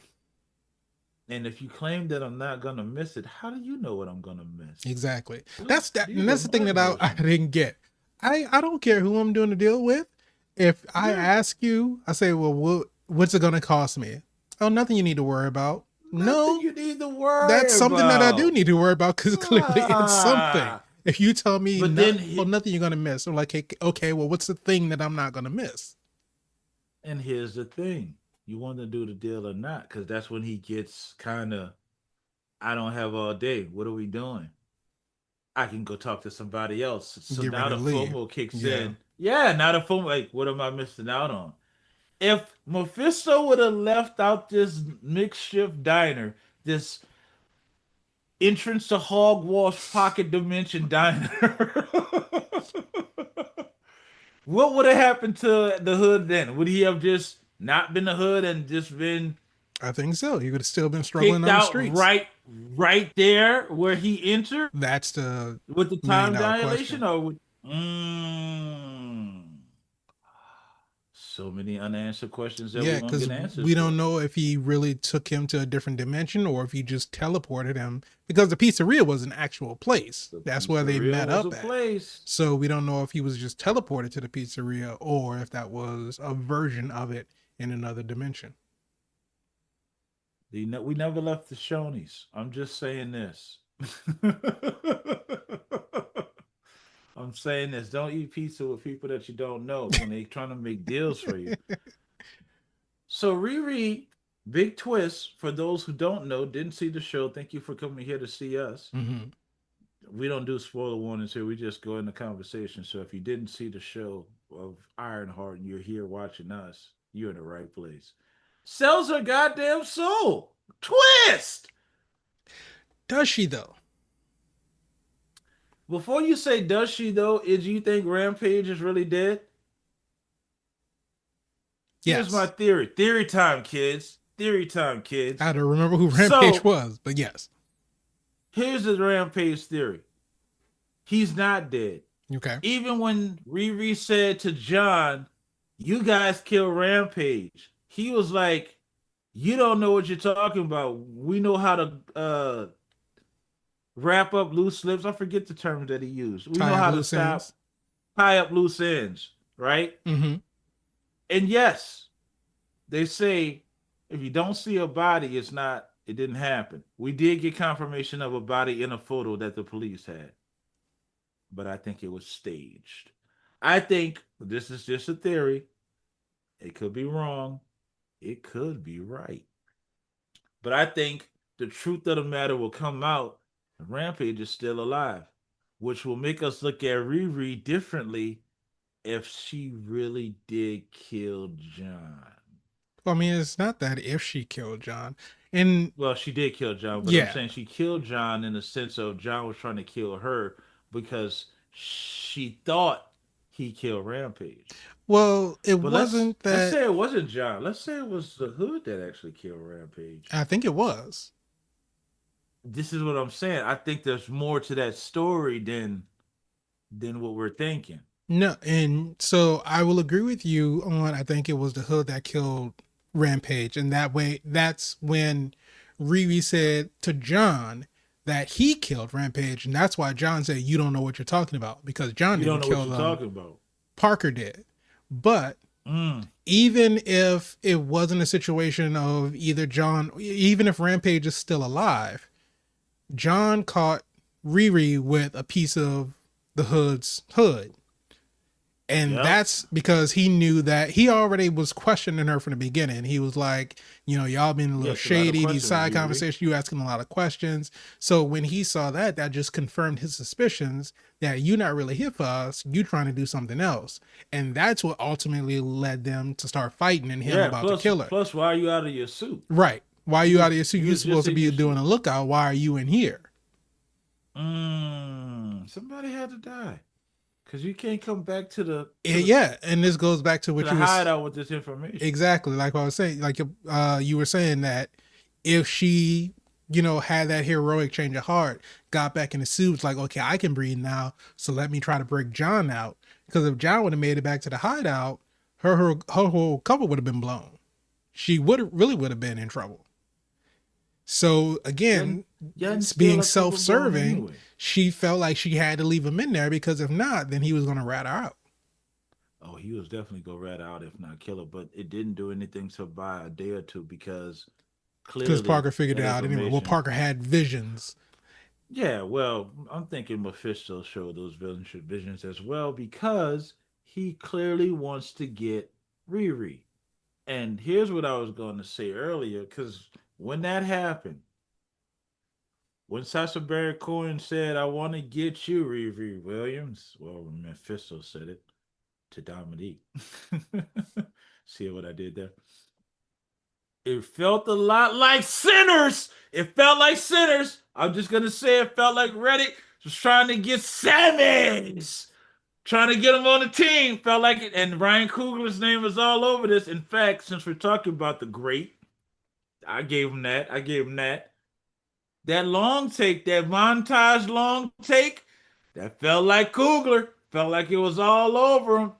And if you claim that I'm not gonna miss it, how do you know what I'm gonna miss? Exactly. Those And these are that's the thing my that I emotions. didn't get. I don't care who I'm doing the deal with. If I Yeah, ask you, I say, well, what's it going to cost me? Oh, nothing you need to worry about. nothing No, you need to that's worry something that I do about. need to worry about because clearly it's something. Ah, If you tell me but no, then well, he, nothing you're going to miss, I'm like, hey, okay, well, what's the thing that I'm not going to miss? and here's the thing: you want to do the deal or not? Because that's when he gets kind of. I don't have all day. What are we doing? I can go talk to somebody else. So Get now ready the to leave. FOMO kicks Yeah, in. Yeah, now the FOMO. Like, what am I missing out on? If Mephisto would have left out this makeshift diner, this entrance to Hogwash Pocket Dimension diner, what would have happened to the hood then? Would he have just not been the hood and just been I think so. You could have still been struggling kicked on the out streets. right there where he entered That's the with the million time dollar dilation, question. or would so many unanswered questions that Yeah, we're gonna because get answers we don't for? know if he really took him to a different dimension or if he just teleported him because the pizzeria was an actual place. The That's where they pizzeria met was a up at. place. So we don't know if he was just teleported to the pizzeria or if that was a version of it in another dimension. We never left the Shoney's. I'm just saying this. I'm saying this. Don't eat pizza with people that you don't know when they trying to make deals for you. So Riri, big twist for those who don't know, didn't see the show. Thank you for coming here to see us. Mm-hmm. We don't do spoiler warnings here. We just go into conversation. So if you didn't see the show of Ironheart and you're here watching us, you're in the right place. Sells her goddamn soul. Twist. Does she though? Before you say does she though, is you think Rampage is really dead? Here's my Yes. theory. Theory time, kids. Theory time, I kids. had to remember who Rampage So was, but yes. here's the Rampage theory. He's not dead. Okay. Even when Riri said to John, "You guys killed Rampage," he was like, "You don't know what you're talking about. We know how to wrap up loose lips." I forget the term that he used. We know Tie up how to loose stop ends. tie up loose ends, right? Mm-hmm. And yes, they say if you don't see a body, it's not. It didn't happen. We did get confirmation of a body in a photo that the police had, but I think it was staged. I think this is just a theory. It could be wrong. It could be right. But I think the truth of the matter will come out. Rampage is still alive, which will make us look at Riri differently if she really did kill John. Well, I mean, it's not that if she killed John. And Well, she did kill John, but I'm yeah. saying she killed John in the sense of John was trying to kill her because she thought he killed Rampage. Well, it But let's wasn't let's that. say it wasn't John. Let's say it was the Hood that actually killed Rampage. I think it was. This is what I'm saying. I think there's more to that story than what we're thinking. No, and so I will agree with you on I think it was the Hood that killed Rampage. And that way that's when Riri said to John that he killed Rampage, and that's why John said you don't know what you're talking about because John You don't didn't know what kill you're them. talking about. Parker did. But Mm, even if it wasn't a situation of either John, even if Rampage is still alive, John caught Riri with a piece of the Hood's hood. And yep. that's because he knew that he already was questioning her from the beginning. He was like, y'all been a little Yes, a lot of shady, these questions, side Riri. conversations, you asking a lot of questions. So when he saw that, that just confirmed his suspicions that you're not really here for us, you trying to do something else. And that's what ultimately led them to start fighting and him Yeah. about to kill her. Plus, why are you out of your suit? Right. Why are You you out was of your suit? you You're was supposed just to in be your doing suit. a lookout. Why are you in here? Somebody had to die because you can't come back to the Yeah. And this goes back to to what the you was hideout with this information. exactly like I was saying, like you were saying that if she, had that heroic change of heart, got back in the suit, was like, okay, I can breathe now, so let me try to break John out. Because if John would have made it back to the hideout, her whole cover would have been blown. She would have been in trouble. So Yet, again, yet still being a cover blown self-serving, anyway. she felt like she had to leave him in there because if not, then he was going to rat her out. Oh, he was definitely go rat out if not kill her, but it didn't do anything to buy a day or two because Because clearly Parker figured it that out anyway. Well, information. Parker had visions. Yeah, well, I'm thinking Mephisto showed those visions as well because he clearly wants to get Riri. And here's what I was going to say earlier, because when that happened, when Sasha Baron Cohen said, "I want to get you, Riri Williams," well, Mephisto said it to Dominique. See what I did there? It felt a lot like Sinners. It felt like Sinners. I'm just gonna say it felt like Reddit was trying to get Sammys, trying to get him on the team. Felt like it, and Ryan Coogler's name is all over this. In fact, since we're talking about the great, I gave him that. I gave him that. That long take, that montage long take, that felt like Coogler. Felt like it was all over him.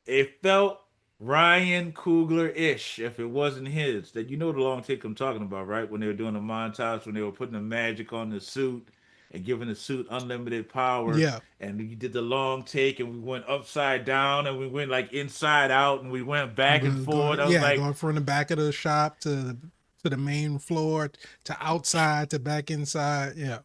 It felt Ryan Coogler ish if it wasn't his. That you know the long take I'm talking about, right? When they were doing the montage, when they were putting the magic on the suit and giving the suit unlimited power, Yeah. and we did the long take and we went upside down and we went like inside out and we went back and forth. I was like, Going from the back of the shop to the main floor to outside to back inside. Yeah.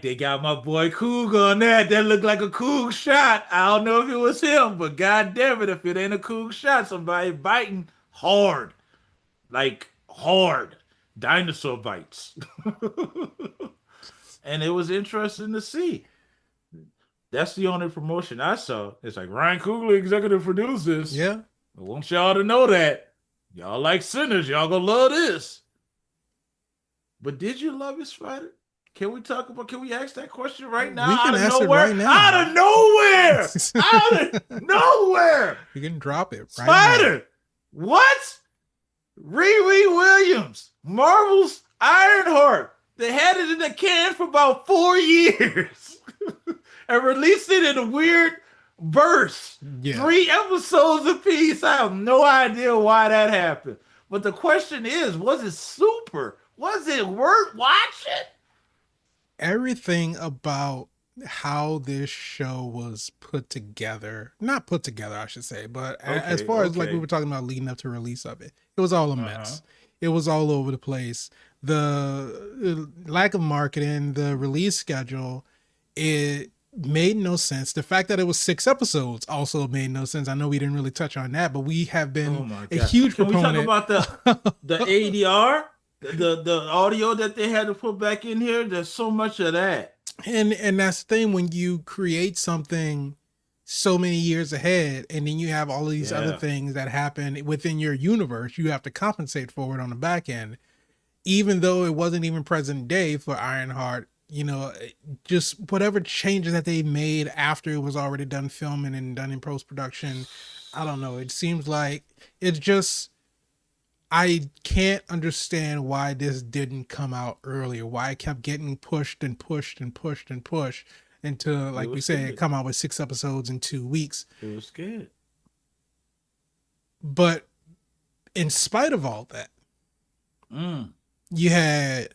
they got my boy Coog on that. That looked like a Coog shot. I don't know if it was him, but god damn it, if it ain't a Coog shot, somebody biting hard. like hard dinosaur bites. And it was interesting to see. That's the only promotion I saw. It's like Ryan Coogler executive produced this. Yeah, I want y'all to know that. Y'all like Sinners, y'all gonna love this. But did you love it, Spider? Can we ask that question right now? we can Out of ask it nowhere? right now. Out of nowhere! Out of nowhere! We can drop it right now. Spider! What? Riri Williams, Marvel's Ironheart. They had it in the can for about 4 years and released it in a weird burst. Yeah. 3 episodes apiece. I have no idea why that happened. But the question is, was it super? Was it worth watching? Everything about how this show was put together, not put together, I should say, but as Okay, far as like we okay. were talking about leading up to release of it, it was all a Uh-huh. mess. It was all over the place. The lack of marketing, the release schedule, it made no sense. The fact that it was 6 episodes also made no sense. I know we didn't really touch on that, but we have Oh been my a god. huge Can we talk proponent. about the ADR? The audio that they had to put back in here? There's so much of that. And that's the thing, when you create something so many years ahead and then you have all of these other Yeah. things that happen within your universe, you have to compensate for it on the back end, even though it wasn't even present day for Ironheart. Just whatever changes that they made after it was already done filming and done in post-production, I don't know, it seems like it's just, I can't understand why this didn't come out earlier. Why it kept getting pushed and pushed and pushed and pushed until, It like we was said, scared. come out with 6 episodes in 2 weeks. It was scared. But in spite of all that, Mm. you had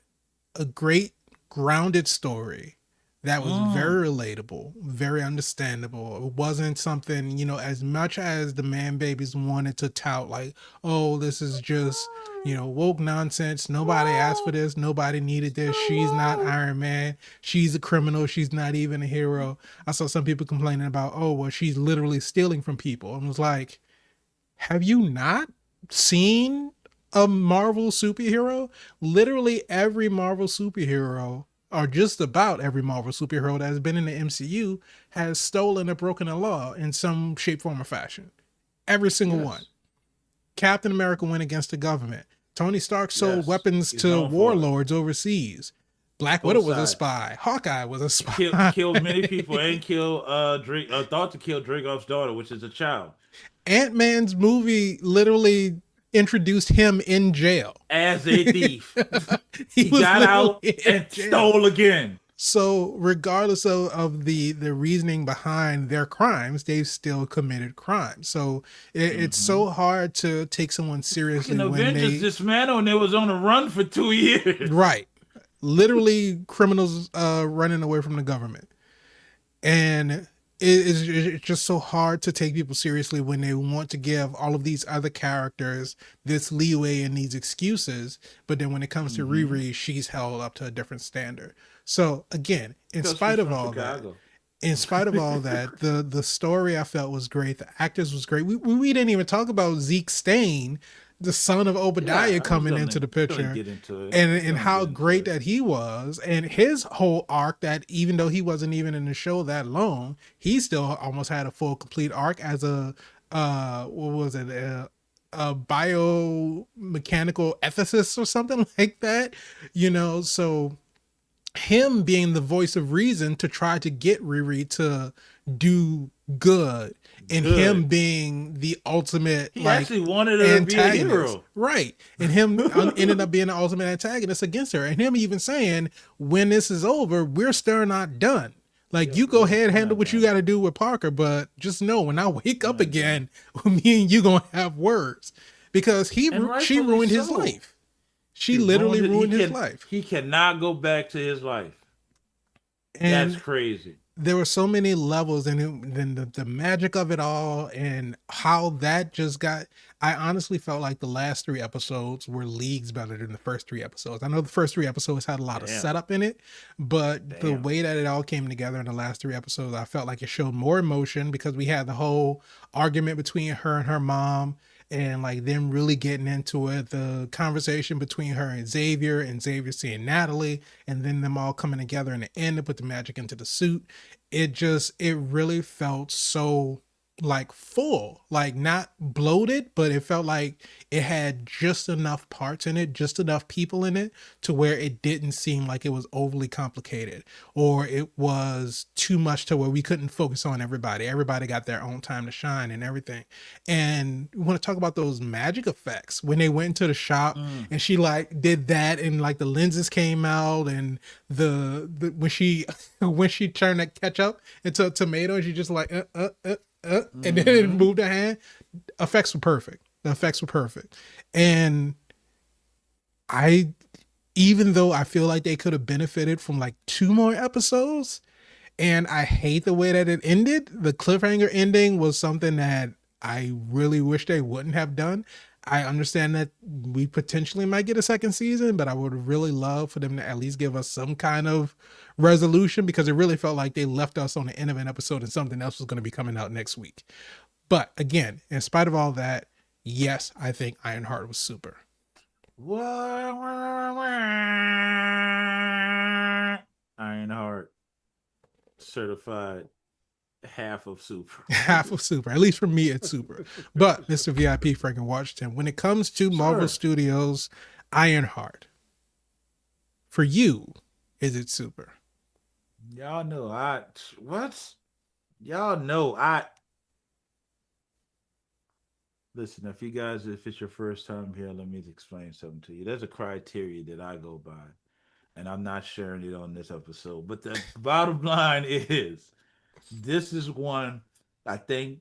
a great grounded story that was Mm. very relatable, very understandable. It wasn't something, as much as the man babies wanted to tout, like, oh, this is just, woke nonsense. Nobody asked for this. Nobody needed this. She's not Iron Man. She's a criminal. She's not even a hero. I saw some people complaining about, oh, well, she's literally stealing from people. And was like, have you not seen a Marvel superhero? Literally every Marvel superhero, or just about every Marvel superhero that has been in the MCU, has stolen or broken a law in some shape, form, or fashion. Every single one. Yes. Captain America went against the government. Tony Stark sold Yes. weapons He's to known for it. warlords overseas. Black Widow Both was a sides. spy. Hawkeye was a Killed spy. killed many people and killed Drake thought to kill Dragov's daughter, which is a child. Ant-Man's movie literally introduced him in jail. As a thief. He He was got literally out in and jail. stole again. So regardless of the reasoning behind their crimes, they've still committed crimes. So it's Mm-hmm. so hard to take someone seriously Fucking when Avengers they, dismantled and they was on the run for 2 years. right, literally criminals running away from the government. And it's just so hard to take people seriously when they want to give all of these other characters this leeway and these excuses, but then when it comes to Mm-hmm. Riri, she's held up to a different standard. So again, Because she's from Chicago. the story I felt was great. The actors was great. We didn't even talk about Zeke Stain, the son of Yeah, Obadiah, I was coming into the gonna picture, get into it. and Gonna get how into great it. that he was, and his whole arc, that even though he wasn't even in the show that long, he still almost had a full complete arc as a what was it, a biomechanical ethicist or something like that, so him being the voice of reason to try to get Riri to do good, and him Good. being the ultimate, He like, actually wanted her to be a antagonist, hero. right, and him ended up being the ultimate antagonist against her, and him even saying, when this is over, we're still not done. Like, Yeah, you go ahead, we're handle not what you done. got to do with Parker, but just know, when I wake We're up not done. again, me and you gonna have words, because And she rightfully ruined his so. life. She She literally ruined it. ruined his life. He cannot go back to his life. That's And crazy. there were so many levels, and then the magic of it all, and how that just got, I honestly felt like the last 3 episodes were leagues better than the first 3 episodes. I know the first 3 episodes had a lot of Damn. setup in it, but the Damn. way that it all came together in the last 3 episodes, I felt like it showed more emotion, because we had the whole argument between her and her mom, and like them really getting into it, the conversation between her and Xavier seeing Natalie, and then them all coming together in the end to put the magic into the suit. It really felt so like full, like not bloated, but it felt like it had just enough parts in it, just enough people in it to where it didn't seem like it was overly complicated or it was too much to where we couldn't focus on everybody. Everybody got their own time to shine and everything. And we want to talk about those magic effects when they went into the shop Mm. and she like did that and like the lenses came out and the when she when she turned that ketchup into a tomato, she just like and then it Mm-hmm. moved her hand. Effects were perfect. The effects were perfect. And I even though I feel like they could have benefited from like two more episodes, and I hate the way that it ended. The cliffhanger ending was something that I really wish they wouldn't have done. I understand that we potentially might get a second season, but I would really love for them to at least give us some kind of resolution because it really felt like they left us on the end of an episode and something else was going to be coming out next week. But again, in spite of all that, yes, I think Ironheart was super. Ironheart certified half of super. Half of super. At least for me, it's super. But Mr. VIP Frank Washington, when it comes to Marvel Sir, Studios Ironheart, for you, is it super? y'all know I what? Y'all know I listen. If you guys, if it's your first time here, let me explain something to you. There's a criteria that I go by, and I'm not sharing it on this episode. But the bottom line is, this is one I think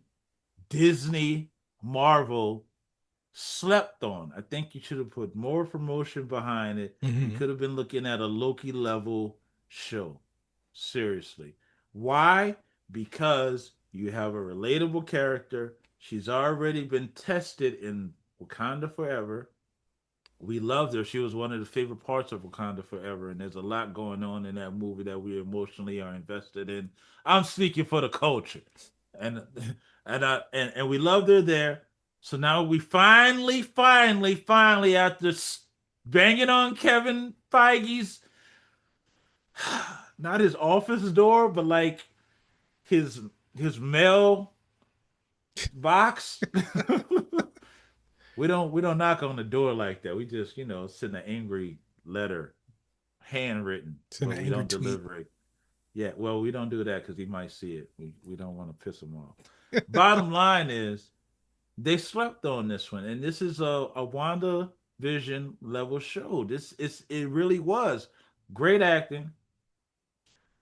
Disney, Marvel slept on. I think you should have put more promotion behind it. You Mm-hmm. could have been looking at a Loki level show. Seriously. Why? Because you have a relatable character. She's already been tested in Wakanda Forever. We loved her. She was one of the favorite parts of Wakanda Forever, and there's a lot going on in that movie that we emotionally are invested in. I'm speaking for the culture, and and we loved her there. So now we finally, after banging on Kevin Feige's not his office door, but like his his mail box. We don't knock on the door like that. We just send an angry letter handwritten, It's an but we angry don't tweet. deliver it. Yeah, well, we don't do that because he might see it. We don't want to piss him off. Bottom line is they slept on this one, and this is a Wanda Vision level show. It really was great acting,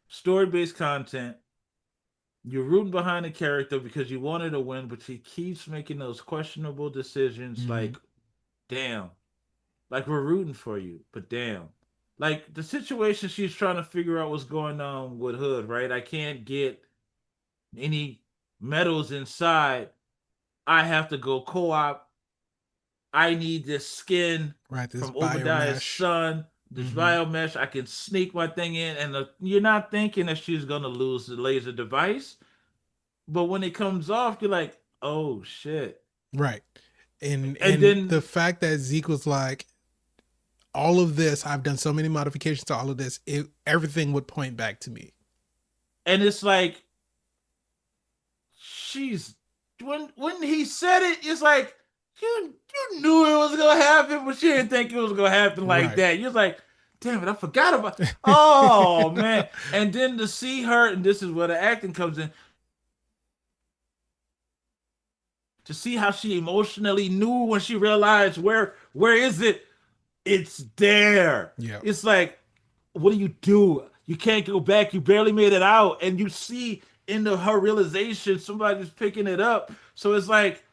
story based content. You're rooting behind the character because you wanted to win, but she keeps making those questionable decisions. Mm-hmm. Like, damn, like we're rooting for you, but damn. Like the situation she's trying to figure out what's going on with Hood, right? I can't get any metals inside. I have to go co-op. I need this skin Right, this from Obadiah's biomesh. son, this Mm-hmm. biomesh. I can sneak my thing in, and you're not thinking that she's gonna lose the laser device, but when it comes off, you're like, oh shit. Right. And And the then fact that Zeke was like, all of this, I've done so many modifications to all of this, everything would point back to me. and it's like she's when he said it, it's like you knew it was gonna happen, but you didn't think it was gonna happen like Right. that. You're like, damn it, I forgot about. Oh man! And then to see her, and this is where the acting comes in. To see how she emotionally knew when she realized where is it? It's there. Yeah. It's like, what do? You can't go back. You barely made it out, and you see into her realization somebody's picking it up. So it's like,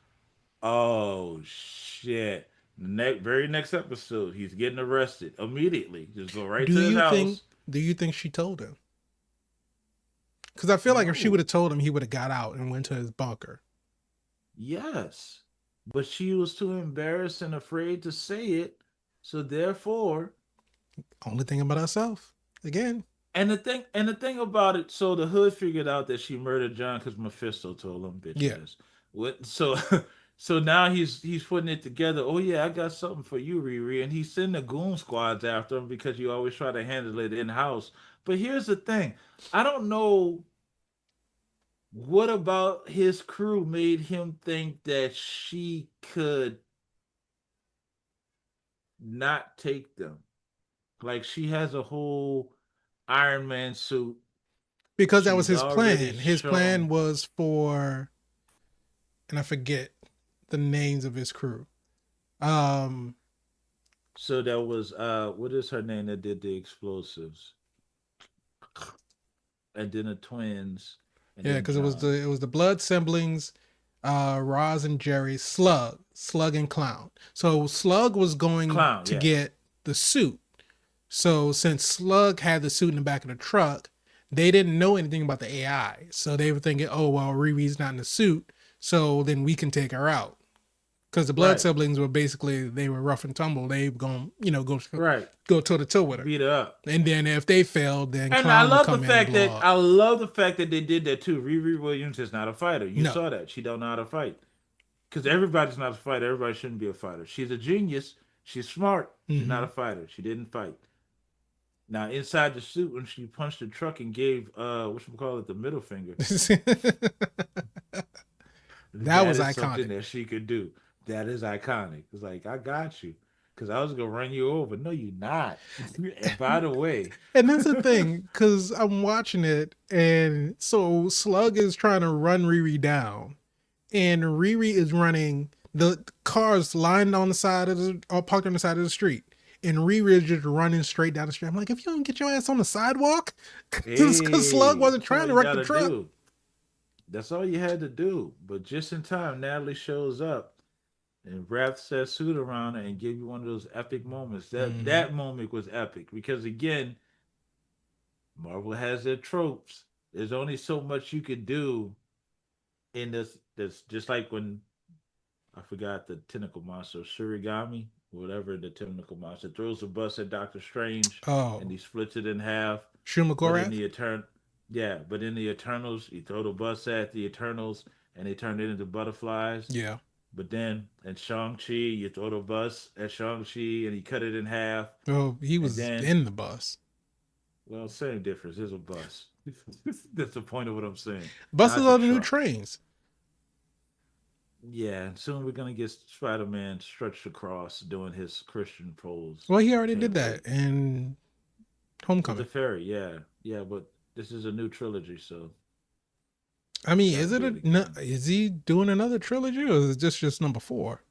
oh shit. Very next episode, he's getting arrested immediately. Just go right Do to his you think house. do you think she told him? Because I feel like if she would No. have told him, he would have got out and went to his bunker. Yes. But she was too embarrassed and afraid to say it. So therefore, Only thing about herself. Again. and the thing about it, so the hood figured out that she murdered John because Mephisto told them bitch Yeah. ass. What so So now he's putting it together. Oh yeah, I got something for you, Riri, and he's sending the goon squads after him because you always try to handle it in house. But here's the thing: I don't know what about his crew made him think that she could not take them. Like she has a whole Iron Man suit. Because that was She's his already plan. His plan shown. was for, and I forget the names of his crew. Um, So that was what is her name that did the explosives? And then the twins, and yeah, then because John. it was the blood siblings, Roz and Jerry, Slug and Clown. So Slug was going Clown, to yeah. get the suit. So since Slug had the suit in the back of the truck, they didn't know anything about the AI. So they were thinking, oh well, Riri's not in the suit, so then we can take her out. Because the blood Right. siblings were basically they were rough and tumble. They were going, Right. go toe to toe with her. Beat her up. And then if they failed, then And I Clown would love the come in and fact blow that up. I love the fact that they did that too. Riri Williams is not a fighter. You No. saw that. She don't know how to fight. Because everybody's not a fighter. Everybody shouldn't be a fighter. She's a genius. She's smart. She's not Mm-hmm. a fighter. She didn't fight. Now inside the suit, when she punched the truck and gave what should we call it, the middle finger, That that was is something iconic. that she could do. That is iconic. It's like I got you, because I was gonna run you over. No, you're not. And by the way, And that's the thing, because I'm watching it, and so Slug is trying to run Riri down, and Riri is running the cars lined on the side of the or parked on the side of the street. And Riri is just running straight down the street. I'm like, if you don't get your ass on the sidewalk, because Slug hey, wasn't that's all trying to you wreck the gotta truck. do. That's all you had to do. But just in time, Natalie shows up and wraps that suit around her and give you one of those epic moments. Mm-hmm. That moment was epic because again, Marvel has their tropes. There's only so much you could do in this just like when I forgot the tentacle monster, Surigami, whatever the tentacle monster throws a bus at Doctor Strange and Oh, he splits it in half. But in Shumagorath? the but in the Eternals, he throw the bus at the Eternals and they turn it into butterflies. Yeah. But then in Shang-Chi, you throw the bus at Shang-Chi and he cut it in half. Oh, he And was then, in the bus. well, same difference. There's a bus. That's the point of what I'm saying. Now Buses it's a are the new truck. trains. Yeah, and soon we're gonna get Spider-Man stretched across doing his Christian pose. Well, he already did Can't that wait. in With the Homecoming. ferry, yeah, yeah, but this is a new trilogy, so I mean, got to do it again. is he doing another trilogy or is it just number four?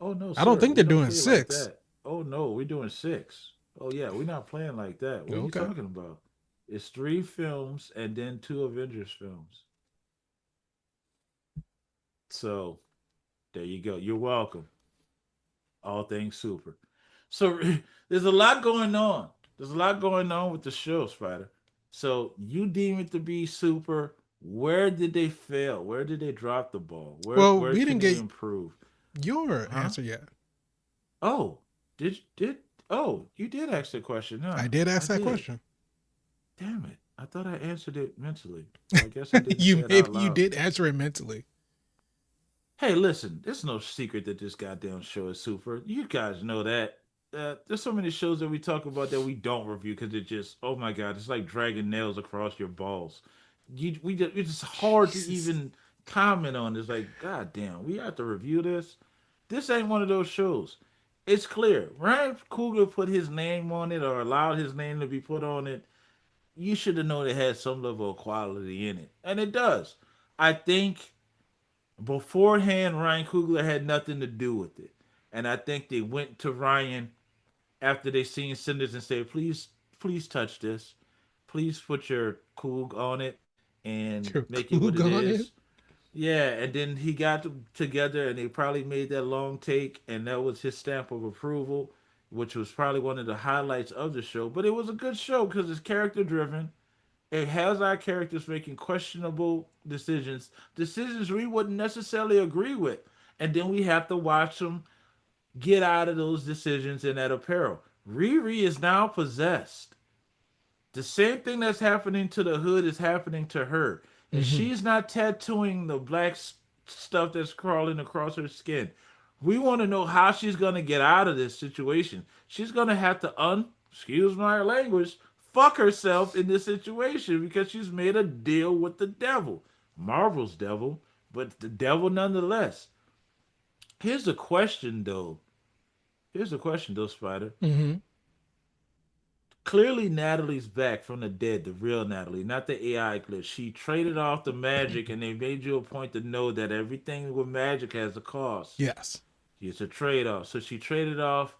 Oh no, I don't sir, think we they're don't doing play like six. that. Oh no, we're doing six. Oh yeah, we're not playing like that. What are you Okay. talking about? It's three films and then two Avengers films. So there you go. You're welcome. All things super. So there's a lot going on. There's a lot going on with the show, Spider. So you deem it to be super. Where did they fail? Where did they drop the ball? Well, Where we can didn't they get improve? your Huh? answer yet. Oh, did oh you did ask the question, I huh? did I ask that did. question. Damn it! I thought I answered it mentally. Well, I guess I didn't say You it maybe out you loud. did answer it mentally. Hey, listen, it's no secret that this goddamn show is super. You guys know that. There's so many shows that we talk about that we don't review because it just, oh my god, it's like dragging nails across your balls. It's just hard to Jesus. even comment on. It's like, god damn, we have to review this. This ain't one of those shows. It's clear. Ryan Coogler put his name on it or allowed his name to be put on it. You should have known it had some level of quality in it, and it does. I think beforehand, Ryan Coogler had nothing to do with it. And I think they went to Ryan after they seen Cinders and said, please touch this. Please put your Coog on it and You're make it what it Coog on is. it. Yeah, and then he got them together and they probably made that long take, and that was his stamp of approval, which was probably one of the highlights of the show. But it was a good show because it's character driven. It has our characters making questionable decisions we wouldn't necessarily agree with. And then we have to watch them get out of those decisions in that apparel. Riri is now possessed. The same thing that's happening to the hood is happening to her. And Mm-hmm. she's not tattooing the black stuff that's crawling across her skin. We want to know how she's going to get out of this situation. She's going to have to excuse my language, fuck herself in this situation because she's made a deal with the devil. Marvel's devil, but the devil nonetheless. Here's the question though. Here's the question though, Spider. Hmm. Clearly Natalie's back from the dead, the real Natalie, not the AI glitch. She traded off the magic and they made you a point to know that everything with magic has a cost. Yes. It's a trade off. So she traded off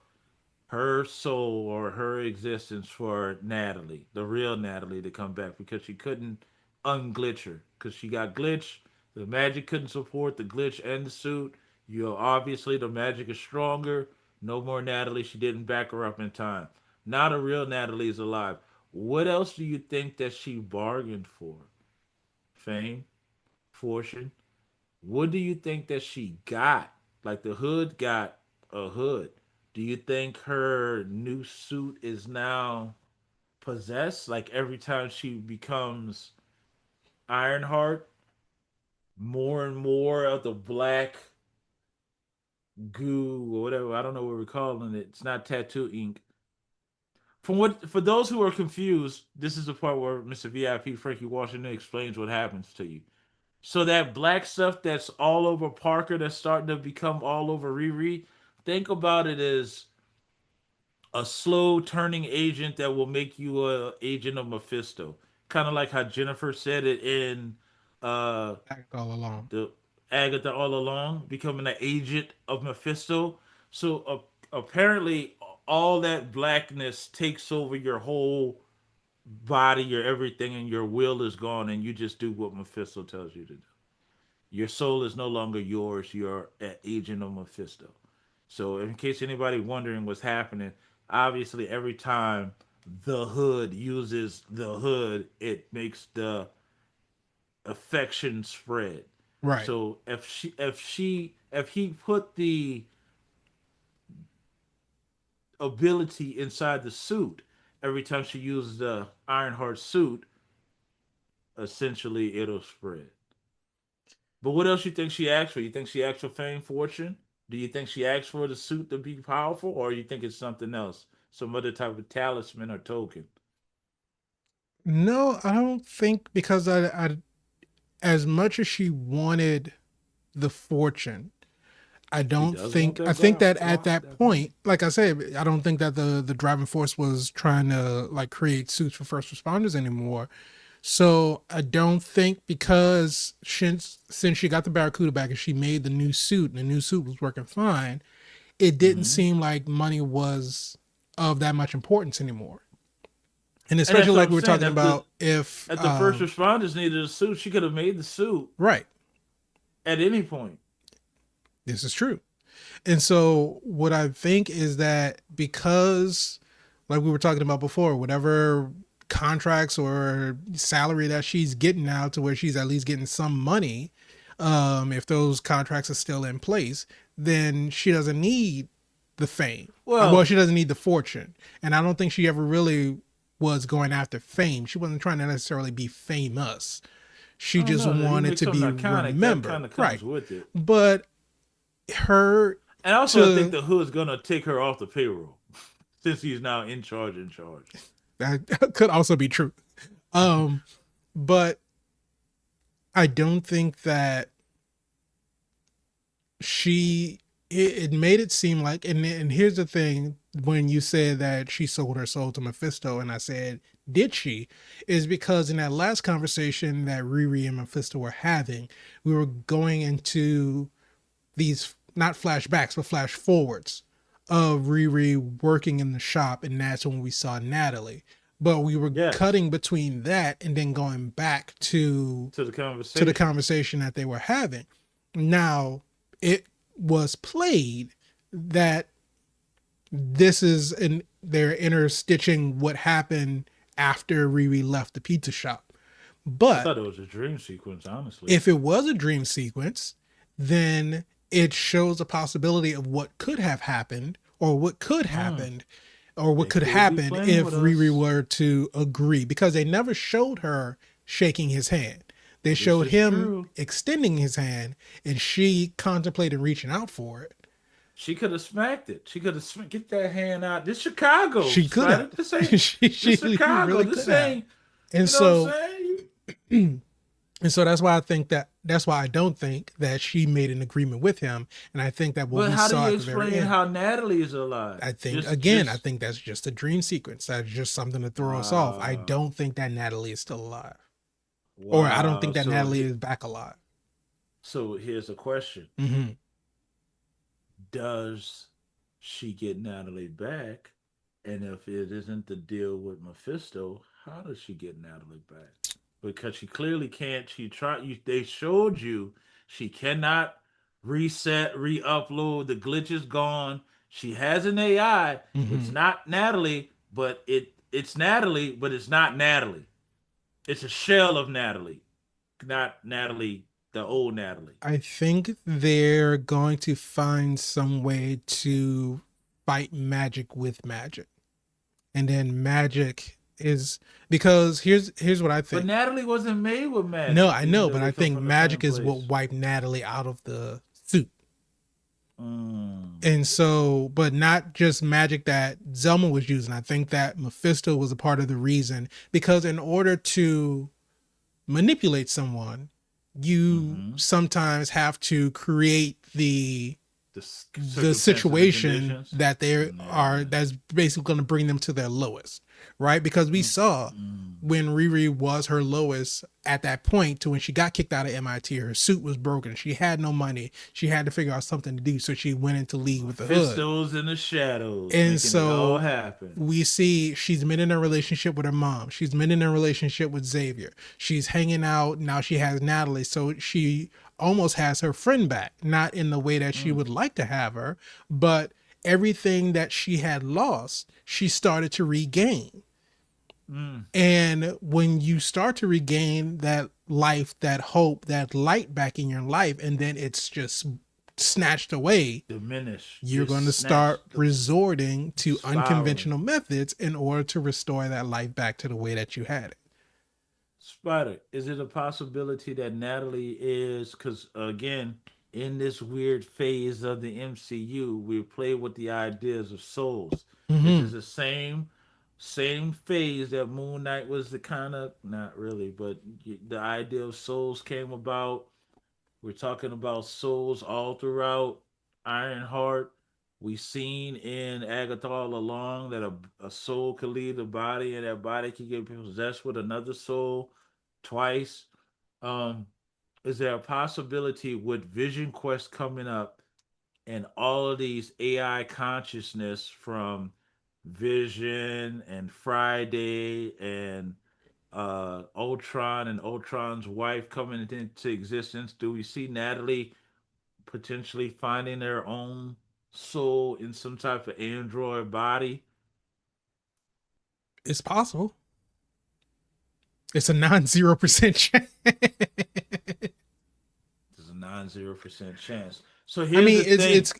her soul or her existence for Natalie, the real Natalie, to come back because she couldn't unglitch her because she got glitched. The magic couldn't support the glitch and the suit. You know, obviously the magic is stronger. No more Natalie. She didn't back her up in time. Now the real Natalie is alive. What else do you think that she bargained for? Fame, fortune. What do you think that she got? Like the hood got a hood. Do you think her new suit is now possessed? Like every time she becomes Ironheart, more and more of the black goo or whatever, I don't know what we're calling it. It's not tattoo ink. For those who are confused, this is the part where Mr. VIP Frankie Washington explains what happens to you. So that black stuff that's all over Parker that's starting to become all over Riri, think about it as a slow turning agent that will make you a agent of Mephisto. Kind of like how Jennifer said it in uh Act all along. the Agatha all along, becoming an agent of Mephisto. So apparently all that blackness takes over your whole body, your everything, and your will is gone, and you just do what Mephisto tells you to do. Your soul is no longer yours. You're an agent of Mephisto. So, in case anybody wondering what's happening, obviously every time the hood uses the hood, it makes the affection spread. Right. So if he put the ability inside the suit every time she uses the Ironheart suit, essentially it'll spread. But what else you think she asked for? You think she asked for fame, fortune? Do you think she asked for the suit to be powerful, or you think it's something else, some other type of talisman or token? No, I don't think because as much as she wanted the fortune, I She don't does want think. I that think that at block, that that point, money. like I said, I don't think that the driving force was trying to like create suits for first responders anymore. So I don't think because since she got the Barracuda back and she made the new suit and the new suit was working fine, it didn't Mm-hmm. seem like money was of that much importance anymore. And And especially that's what like I'm we were saying. talking about if If the first responders needed a suit, she could have made the suit right, at any point. this is true. And so what I think is that because like we were talking about before, whatever contracts or salary that she's getting now to where she's at least getting some money, if those contracts are still in place, then she doesn't need the fame. Well, Well, she doesn't need the fortune. And I don't think she ever really was going after fame. She wasn't trying to necessarily be famous. I She don't just know. If you wanted make to something be iconic, that remembered. kind of Right. comes with it. But her And also, I think to the hood's gonna take her off the payroll since he's now in charge. In charge. that could also be true. Um, but I don't think that she it made it seem like and here's the thing when you said that she sold her soul to Mephisto and I said did she is because in that last conversation that Riri and Mephisto were having we were going into these not flashbacks but flash forwards of Riri working in the shop and that's when we saw Natalie but we were Yes, cutting between that and then going back to the to the conversation. conversation that they were having. Now, it was played that this is in they're interstitching what happened after Riri left the pizza shop. I But thought it was a dream sequence, honestly. if it was a dream sequence, then it shows a possibility of what could have happened or what could Mm, happen or what they could could be happen playing if with Riri us. were to agree because they never showed her shaking his hand. They This showed is him true. extending his hand, and she contemplated reaching out for it. She could have smacked it. She could have get that hand out. This Chicago, She could have. Spider. This ain't this She Chicago. really This could have. ain't. And You know what I'm so saying? and so that's why I think that's why I don't think that she made an agreement with him. And I think that what But we how do saw you at the very explain end, how Natalie is alive? I think Just, again, I just think that's just a dream sequence. That's just something to throw us off. I wow, don't think that Natalie is still alive. Or I don't wow. think that Natalie is back alive. So here's a question: Mm-hmm. does she get Natalie back? And if it isn't the deal with Mephisto, how does she get Natalie back? Because she clearly can't. She tried. You, they showed you she cannot reset, re-upload. The glitch is gone. She has an AI. It's Mm-hmm. not Natalie, but it's Natalie, but it's not Natalie. It's a shell of Natalie, not Natalie, the old Natalie. I think they're going to find some way to fight magic with magic. And then magic is because here's what I But think. Natalie wasn't made with No, magic, I even know, though but they I come think from the magic same is what place. wiped Natalie out of the suit. Mm. And so, but not just magic that Zelma was using. I think that Mephisto was a part of the reason because in order to manipulate someone, you Mm-hmm. sometimes have to create the Circumstances and situation conditions. that they are Yeah. that's basically going to bring them to their lowest, right? Because we saw Mm-mm. when Riri was her lowest at that point to when she got kicked out of MIT, her suit was broken. She had no money. She had to figure out something to do, so she went into league with the hood. Mephisto's in the shadows, And making it all so happen. we see she's been in a relationship with her mom. She's been in a relationship with Xavier. She's hanging out. Now she has Natalie. So she almost has her friend back. Not in the way that she Mm. would like to have her, but everything that she had lost, she started to regain. Mm. And when you start to regain that life, that hope, that light back in your life, and then it's just snatched away, Diminish. you're Just going to snatch start the resorting to spiraling. unconventional methods in order to restore that life back to the way that you had it. Spider, is it a possibility that Natalie is, because again, in this weird phase of the MCU, we play with the ideas of souls. Is Mm-hmm. this the same phase that Moon Knight was the kind of, not really, but the idea of souls came about. We're talking about souls all throughout Ironheart. We seen in Agatha all along that a soul could leave the body and that body could get possessed with another soul twice. Um, is there a possibility with Vision Quest coming up and all of these AI consciousness from Vision and Friday and Ultron and Ultron's wife coming into existence? Do we see Natalie potentially finding their own soul in some type of android body? It's possible. It's a non-0% chance. There's a non-0% chance. So I here's mean, the thing.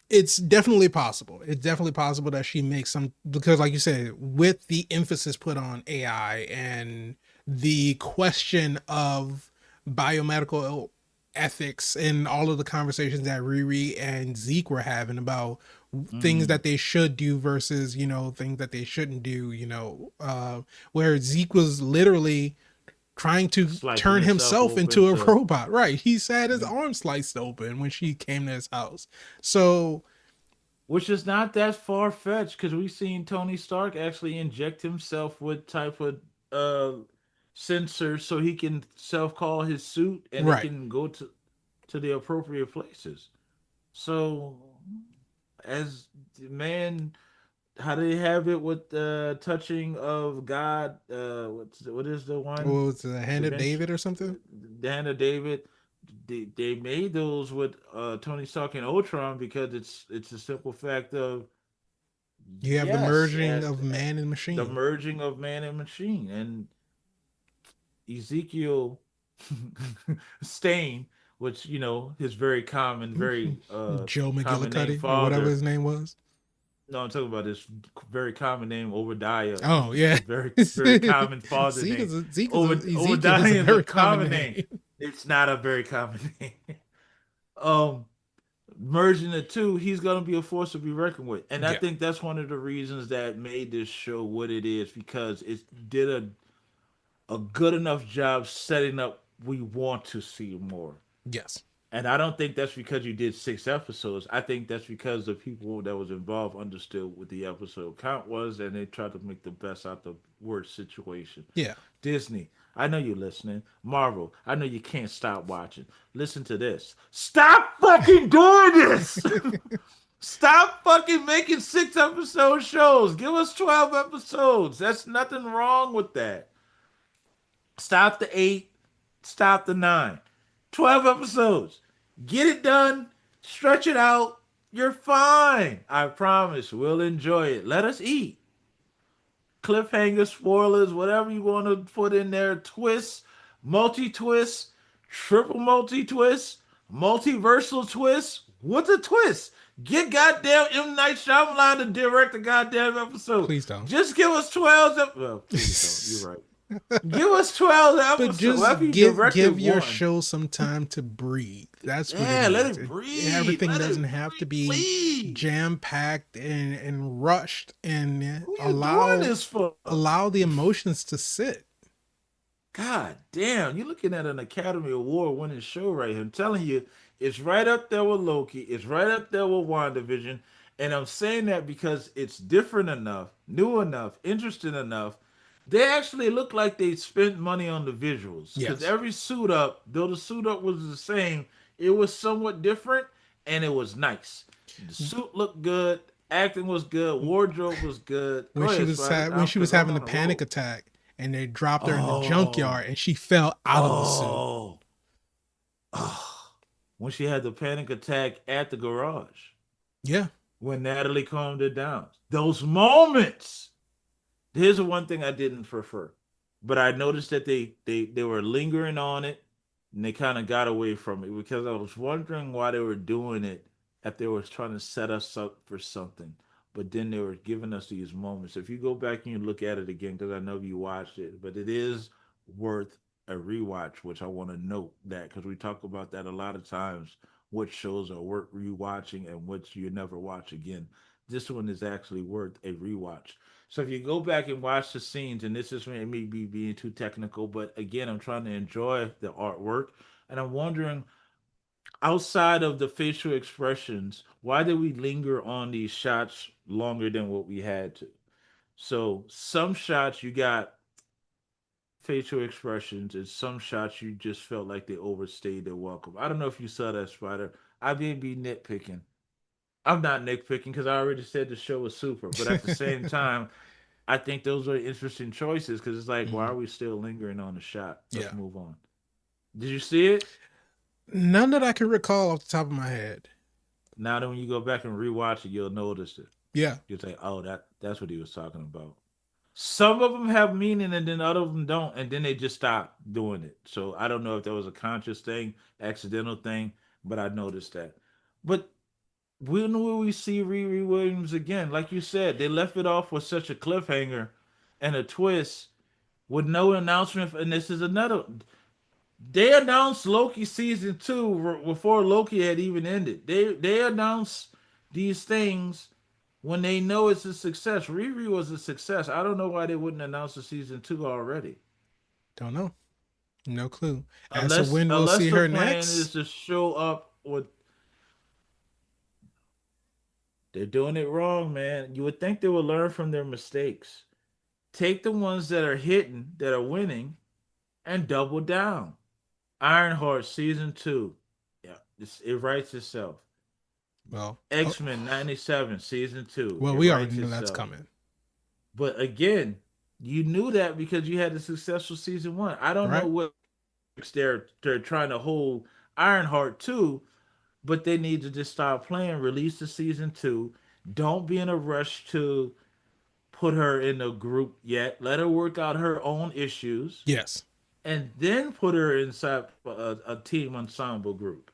it's definitely possible. It's definitely possible that she makes some because, like you said, with the emphasis put on AI and the question of biomedical ethics and all of the conversations that Riri and Zeke were having about things Mm, that they should do versus things that they shouldn't do. Where Zeke was literally trying to slicing turn itself himself open into a to. robot. Right. He had his Mm, arm sliced open when she came to his house. So, which is not that far fetched because we've seen Tony Stark actually inject himself with type of uh sensors so he can self call his suit and it right. can go to the appropriate places. So as man, how do they have it with the touching of God? What is the What one? was the hand Da of Vinci, David or something? the Hand of David. They made those with Tony Stark and Ultron because it's a simple fact of You have the yes, merging of at man and the machine. merging of man and machine and Ezekiel Stain, which his very common, very Joe common name McGillicuddy or whatever father. his name was. No, I'm talking about this very common name, Obadiah. Oh It's yeah. a very, very common father name. Ezekiel is a Obadiah is a very common common name. name. It's not a very common name. um, Merging the two, he's gonna be a force to be reckoned with, and I Yeah. think that's one of the reasons that made this show what it is because it did a good enough job setting up. We want to see more. Yes. And I don't think that's because you did 6 episodes. I think that's because the people that was involved understood what the episode count was, and they tried to make the best out of the worst situation. Yeah. Disney, I know you're listening. Marvel, I know you can't stop watching. Listen to this. Stop fucking doing this. Stop fucking making 6 episode shows. Give us 12 episodes. That's nothing wrong with that. Stop the 8, stop the 9. 12 episodes. Get it done, stretch it out. You're fine. I promise. We'll enjoy it. Let us eat. Cliffhanger, spoilers, whatever you want to put in there. Twists, multi twists, triple multi twists, multiversal twists. What's a twist? Get goddamn M. Night Shyamalan to direct a goddamn episode. Please don't. Just give us 12. Well, please don't. You're right. Give us 12 But episodes. Well, if just you give directed your one, show some time to breathe. That's what it yeah, let needs. it breathe. Everything Let doesn't it have to breathe, be please. jam packed and rushed, and Who you doing this for? allow the emotions to sit. God damn, you're looking at an Academy Award winning show right here. I'm telling you, it's right up there with Loki. It's right up there with WandaVision. And I'm saying that because it's different enough, new enough, interesting enough. They actually look like they spent money on the visuals. Because Yes. every suit up, though the suit up was the same, it was somewhat different and it was nice. The suit looked good, acting was good, wardrobe was good. Go ahead, Spider. When she was Because I'm having a on a panic roll. attack and they dropped her in the Oh, junkyard and she fell out of the suit. oh. When she had the panic attack at the garage, Yeah. when Natalie calmed her down. Those moments. Here's the one thing I didn't prefer, but I noticed that they were lingering on it, and they kind of got away from it because I was wondering why they were doing it. If they were trying to set us up for something, but then they were giving us these moments. If you go back and you look at it again, because I know you watched it, but it is worth a rewatch, which I want to note that because we talk about that a lot of times. What shows are worth rewatching and which you never watch again. This one is actually worth a rewatch. So if you go back and watch the scenes, and this is me be being too technical, but again, I'm trying to enjoy the artwork, and I'm wondering, outside of the facial expressions, why did we linger on these shots longer than what we had to? So some shots you got facial expressions, and some shots you just felt like they overstayed their welcome. I don't know if you saw that, Spider. I may be nitpicking. I'm not nitpicking because I already said the show was super, but at the same time, I think those are interesting choices because it's like, why Mhm. are we still lingering on the shot? Let's Yeah. move on. Did you see it? None that I can recall off the top of my head. Now that when you go back and rewatch it, you'll notice it. Yeah. You'll say, "Oh, that's what he was talking about." Some of them have meaning, and then other of them don't, and then they just stop doing it. So I don't know if that was a conscious thing, accidental thing, but I noticed that. But when will we see Riri Williams again? Like you said, they left it off with such a cliffhanger and a twist with no announcement. And this is another. They announced Loki season two before Loki had even ended. They announced these things when they know it's a success. Riri was a success. I don't know why they wouldn't announce the season two already. Don't know. No clue. As to Unless when we'll unless see the her plan is next, to show up with, they're doing it wrong, man. You would think they would learn from their mistakes. Take the ones that are hitting, that are winning, and double down. Ironheart season two. Yeah, it writes itself. well, oh, X Men '97 season two. well, It we already writes know that's itself. coming, But again, you knew that because you had a successful season one. I don't know right? what they're trying to hold Ironheart to, but they need to just stop playing. Release the season two. Don't be in a rush to put her in a group yet. Let her work out her own issues, Yes. and then put her inside a team ensemble group.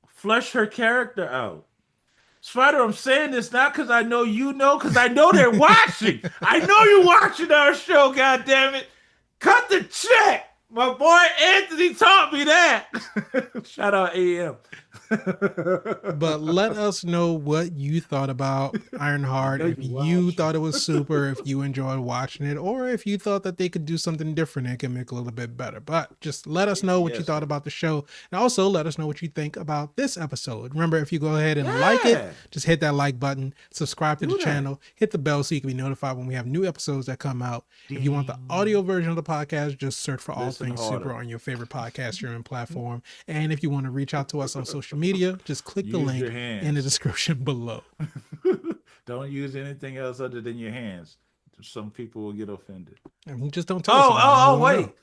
Flesh her character out. Spider, I'm saying this not because I know you know, because I know they're watching. I know you're watching our show, God damn it. Cut the check. My boy Anthony taught me that. Shout out AM. But let us know what you thought about I Ironheart. know If you're you watching. thought it was super, if you enjoyed watching it, or if you thought that they could do something different and can make it a little bit better. But just let us know what you Yes, thought sir. about the show. And also let us know what you think about this episode. Remember, if you go ahead and like it, Yeah, just hit that like button, subscribe to the do that. channel, hit the bell so you can be notified when we have new episodes that come out. If you want the audio Ding. version of the podcast, just search for All Listen Things Super harder. on your favorite podcast streaming platform. And if you want to reach out to us on social media, just click the Use your link in the hands. description below. Don't use anything else other than your hands. Some people will get offended. And you just don't tell us Oh, about it and we oh, oh, won't know. wait.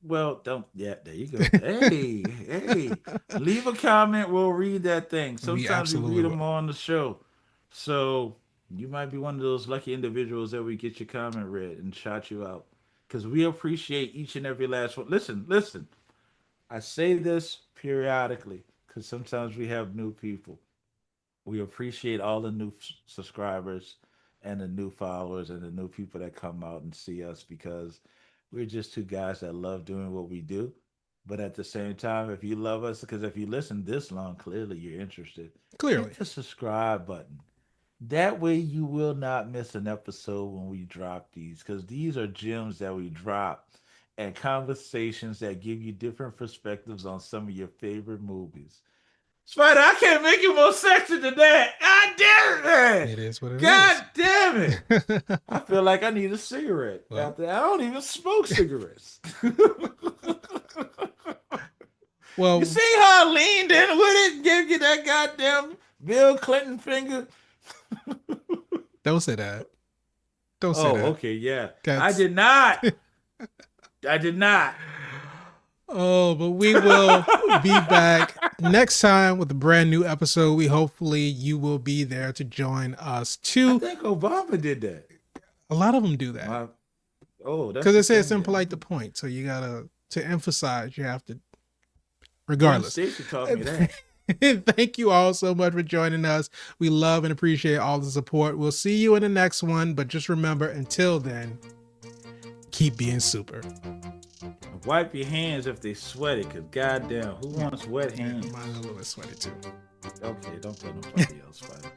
Well, don't. Yeah, there you go. Hey, hey. Leave a comment. We'll read that thing. We Sometimes we absolutely read them will. on the show. So you might be one of those lucky individuals that we get your comment read and shout you out. Because we appreciate each and every last one. Listen, listen. I say this periodically because sometimes we have new people. We appreciate all the new subscribers and the new followers and the new people that come out and see us because we're just two guys that love doing what we do. But at the same time, if you love us, because if you listen this long, clearly you're interested, hit Clearly. the subscribe button. That way you will not miss an episode when we drop these because these are gems that we drop and conversations that give you different perspectives on some of your favorite movies. Spider, I can't make you more sexy than that. God damn it. It is what it is. God damn it. I feel like I need a cigarette Well, after I don't even smoke cigarettes. You well, see how I leaned in with it and gave you that goddamn Bill Clinton finger? don't say that. Don't say Oh, that. okay, yeah. I That's did not. I did not. oh, but we will be back next time with a brand new episode. We hopefully you will be there to join us I too. think Obama did that. A lot of them do that My oh, that's because the it says it's thing impolite to then. point. So you gotta to emphasize. You have to, Gwen regardless. Stacy taught me that. Thank you all so much for joining us. We love and appreciate all the support. We'll see you in the next one. But just remember, until then, keep being super. Wipe your hands if they sweaty, cause goddamn, who wants wet Yeah, hands? mine are a little bit sweaty too. Okay, don't tell nobody else, Spider.